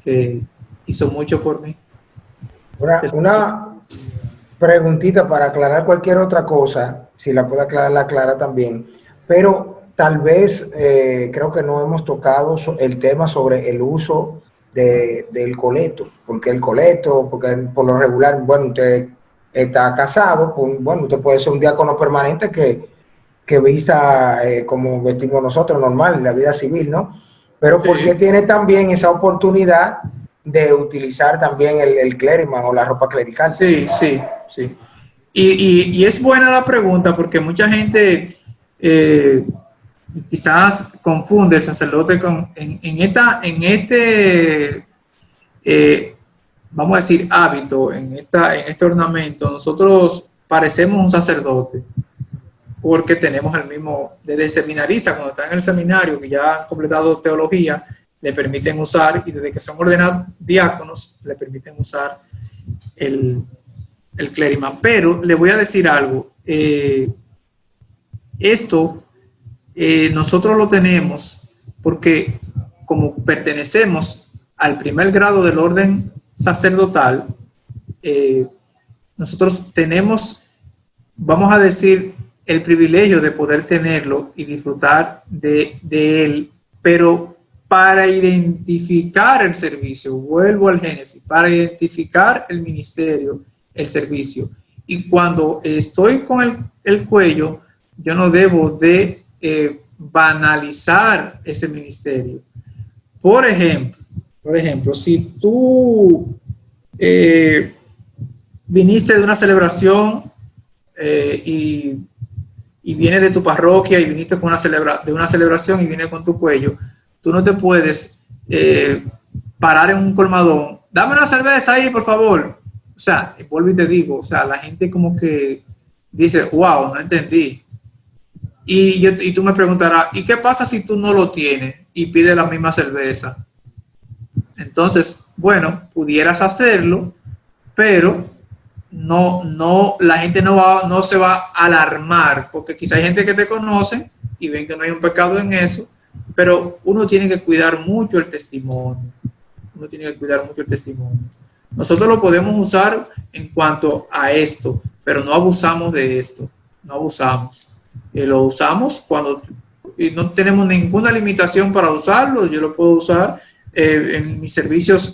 D: que hizo mucho por mí.
A: Una preguntita para aclarar cualquier otra cosa, si la puede aclarar, la aclara también, pero tal vez creo que no hemos tocado el tema sobre el uso del coleto, porque el coleto, porque por lo regular, bueno, usted está casado, pues, bueno, usted puede ser un diácono permanente que vista como vestimos nosotros, normal, en la vida civil, ¿no? Pero ¿por qué tiene también esa oportunidad de utilizar también el clériman o la ropa clerical?
D: Sí, sí, sí. Y es buena la pregunta porque mucha gente quizás confunde el sacerdote con vamos a decir, hábito, en este ornamento. Nosotros parecemos un sacerdote porque tenemos el mismo, desde seminarista, cuando están en el seminario, que ya han completado teología, le permiten usar, y desde que son ordenados diáconos, le permiten usar el clériman. Pero le voy a decir algo, esto nosotros lo tenemos porque como pertenecemos al primer grado del orden sacerdotal, nosotros tenemos, vamos a decir, el privilegio de poder tenerlo y disfrutar de él, pero para identificar el servicio, vuelvo al Génesis, para identificar el ministerio, el servicio. Y cuando estoy con el cuello, yo no debo de banalizar ese ministerio. Por ejemplo, si tú viniste de una celebración y vienes de tu parroquia y viniste con de una celebración y vienes con tu cuello, tú no te puedes parar en un colmadón. Dame una cerveza ahí, por favor. O sea, vuelvo y te digo, o sea, la gente como que dice, wow, no entendí. Y tú me preguntarás, ¿y qué pasa si tú no lo tienes y pides la misma cerveza? Entonces, bueno, pudieras hacerlo, pero no, la gente no se va a alarmar, porque quizá hay gente que te conoce y ven que no hay un pecado en eso, pero uno tiene que cuidar mucho el testimonio. Nosotros lo podemos usar en cuanto a esto, pero no abusamos de esto, no abusamos. Lo usamos cuando y no tenemos ninguna limitación para usarlo. Yo lo puedo usar en mis servicios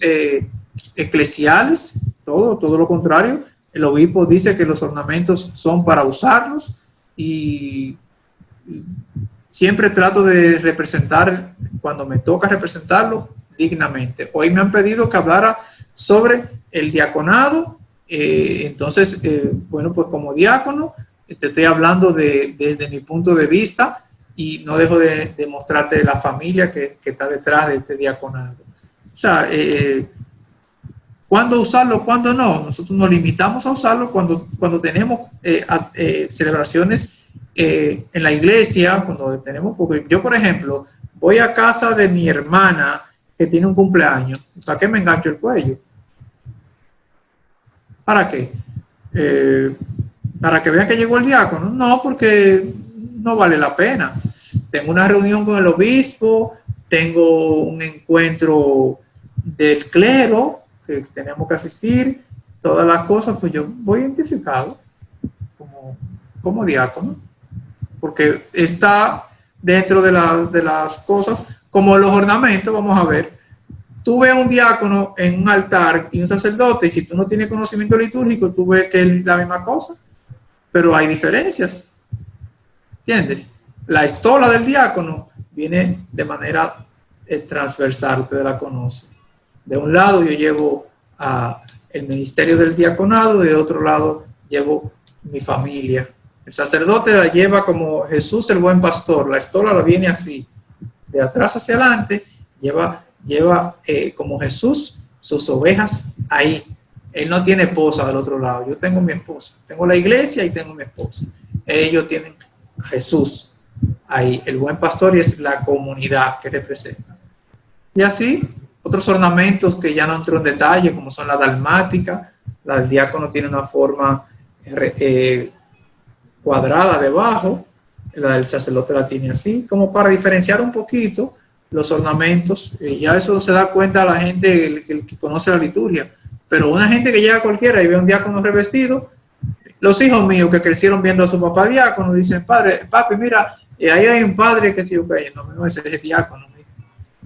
D: eclesiales, todo lo contrario. El obispo dice que los ornamentos son para usarlos y siempre trato de representar, cuando me toca representarlo, dignamente. Hoy me han pedido que hablara sobre el diaconado, entonces, bueno, pues como diácono, te estoy hablando desde mi punto de vista y no dejo de mostrarte la familia que está detrás de este diaconado. O sea, ¿cuándo usarlo? ¿Cuándo no? Nosotros nos limitamos a usarlo cuando tenemos celebraciones en la iglesia, cuando tenemos, porque yo, por ejemplo, voy a casa de mi hermana que tiene un cumpleaños. ¿Para qué me engancho el cuello? ¿Para qué? ¿Para que vean que llegó el diácono? No, porque no vale la pena. Tengo una reunión con el obispo, tengo un encuentro del clero que tenemos que asistir, todas las cosas, pues yo voy identificado como diácono, porque está dentro de las cosas, como los ornamentos. Vamos a ver, tú ves un diácono en un altar y un sacerdote, y si tú no tienes conocimiento litúrgico, tú ves que es la misma cosa, pero hay diferencias, ¿entiendes? La estola del diácono viene de manera transversal, ustedes la conocen. De un lado yo llevo el ministerio del diaconado, de otro lado llevo mi familia. El sacerdote la lleva como Jesús el buen pastor, la estola la viene así, de atrás hacia adelante, lleva como Jesús sus ovejas ahí. Él no tiene esposa del otro lado, yo tengo mi esposa, tengo la iglesia y tengo mi esposa. Ellos tienen a Jesús ahí, el buen pastor, y es la comunidad que representa. Y así, otros ornamentos que ya no entro en detalle, como son la dalmática. La del diácono tiene una forma cuadrada debajo, la del sacerdote la tiene así, como para diferenciar un poquito los ornamentos. Ya eso se da cuenta la gente, el que conoce la liturgia, pero una gente que llega cualquiera y ve un diácono revestido, los hijos míos que crecieron viendo a su papá diácono dicen, papi, mira, ahí hay un padre que si yo no, ese es diácono.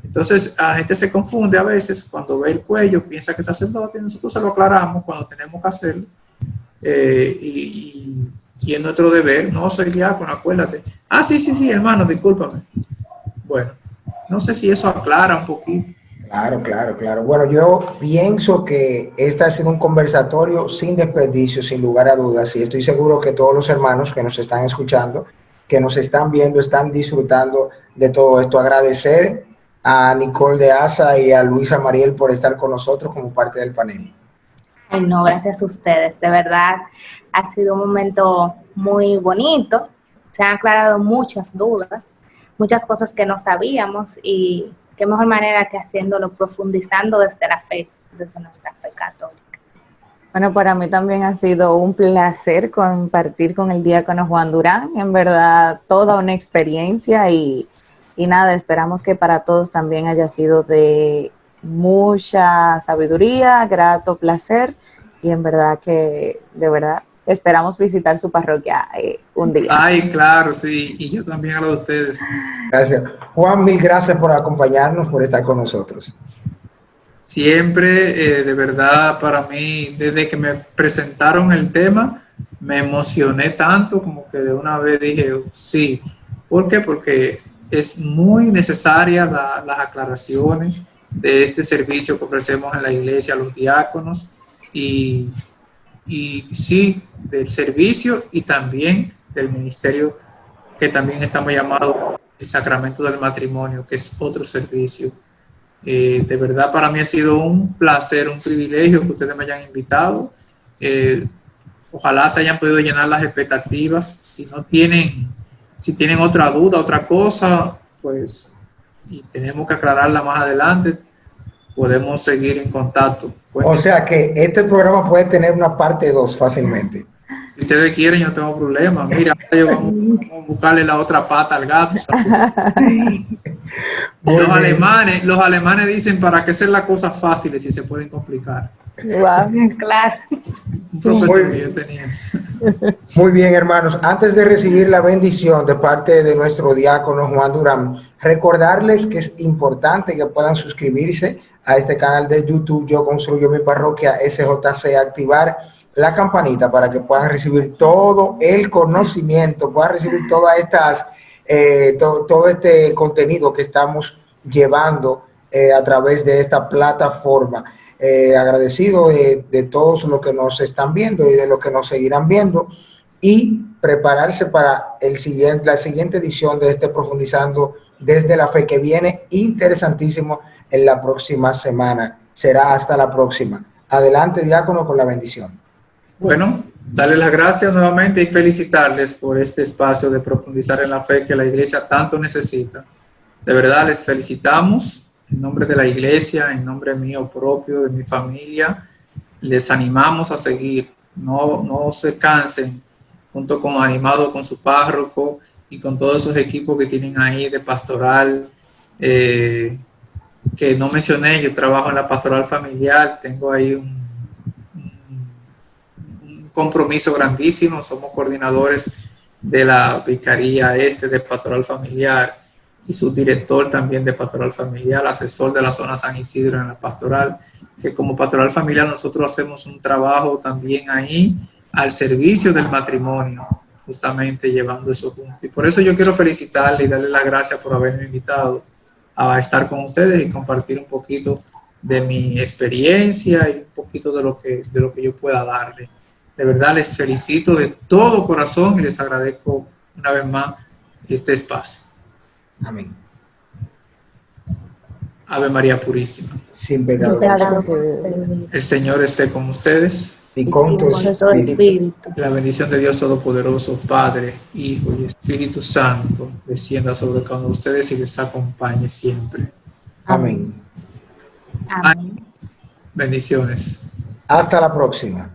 D: Entonces, la gente se confunde a veces cuando ve el cuello, piensa que es sacerdote, y nosotros se lo aclaramos cuando tenemos que hacerlo. Y es nuestro deber, no soy diácono, acuérdate. Sí, hermano, discúlpame. Bueno, no sé si eso aclara un poquito.
A: Claro. Bueno, yo pienso que este ha sido un conversatorio sin desperdicio, sin lugar a dudas, y estoy seguro que todos los hermanos que nos están escuchando, que nos están viendo, están disfrutando de todo esto. Agradecer a Nicole de Asa y a Luisa Mariel por estar con nosotros como parte del panel.
B: Ay, no, gracias a ustedes. De verdad, ha sido un momento muy bonito. Se han aclarado muchas dudas, muchas cosas que no sabíamos y qué mejor manera que haciéndolo, profundizando desde la fe, desde nuestra fe católica.
C: Bueno, para mí también ha sido un placer compartir con el diácono Juan Durán. En verdad, toda una experiencia y nada, esperamos que para todos también haya sido de mucha sabiduría, grato placer y en verdad que, de verdad, esperamos visitar su parroquia un día.
D: Ay, claro, sí, y yo también a lo de ustedes.
A: Gracias. Juan, mil gracias por acompañarnos, por estar con nosotros.
D: Siempre, de verdad, para mí, desde que me presentaron el tema, me emocioné tanto como que de una vez dije, sí. ¿Por qué? Porque es muy necesaria las aclaraciones de este servicio que ofrecemos en la iglesia a los diáconos y sí, del servicio y también del ministerio que también estamos llamados el sacramento del matrimonio, que es otro servicio. De verdad para mí ha sido un placer, un privilegio que ustedes me hayan invitado. Ojalá se hayan podido llenar las expectativas. Si tienen otra duda, otra cosa, pues, y tenemos que aclararla más adelante, podemos seguir en contacto.
A: O sea que este programa puede tener una parte 2 fácilmente.
D: Si ustedes quieren, yo no tengo problema. Mira, vamos a buscarle la otra pata al gato. Los alemanes dicen, ¿para qué hacer las cosas fáciles si se pueden complicar?
B: Wow, claro.
D: Un profesor que yo tenía eso.
A: Muy bien, hermanos. Antes de recibir la bendición de parte de nuestro diácono Juan Durán, recordarles que es importante que puedan suscribirse a este canal de YouTube Yo Construyo Mi Parroquia SJC, activar la campanita para que puedan recibir todo el conocimiento, puedan recibir todas estas, todo este contenido que estamos llevando a través de esta plataforma. Agradecido de todos los que nos están viendo y de los que nos seguirán viendo y prepararse para la siguiente edición de este Profundizando desde la Fe que viene interesantísimo en la próxima semana. Será hasta la próxima. Adelante, diácono, con la bendición.
D: Bueno, darles las gracias nuevamente y felicitarles por este espacio de profundizar en la fe que la iglesia tanto necesita. De verdad, les felicitamos en nombre de la iglesia, en nombre mío propio, de mi familia. Les animamos a seguir, no se cansen, junto con animado con su párroco y con todos esos equipos que tienen ahí de pastoral, que no mencioné. Yo trabajo en la pastoral familiar, tengo ahí un compromiso grandísimo. Somos coordinadores de la Vicaría de Pastoral Familiar y subdirector también de Pastoral Familiar, asesor de la zona San Isidro en la pastoral, que como Pastoral Familiar nosotros hacemos un trabajo también ahí al servicio del matrimonio, justamente llevando eso junto. Y por eso yo quiero felicitarle y darle las gracias por haberme invitado a estar con ustedes y compartir un poquito de mi experiencia y un poquito de lo que yo pueda darle. De verdad les felicito de todo corazón y les agradezco una vez más este espacio.
A: Amén.
D: Ave María Purísima.
A: Sin pecado.
D: El Señor esté con ustedes.
A: Y con tu espíritu.
D: La bendición de Dios Todopoderoso, Padre, Hijo y Espíritu Santo, descienda sobre cada uno de ustedes y les acompañe siempre.
A: Amén.
B: Amén.
D: Bendiciones.
A: Hasta la próxima.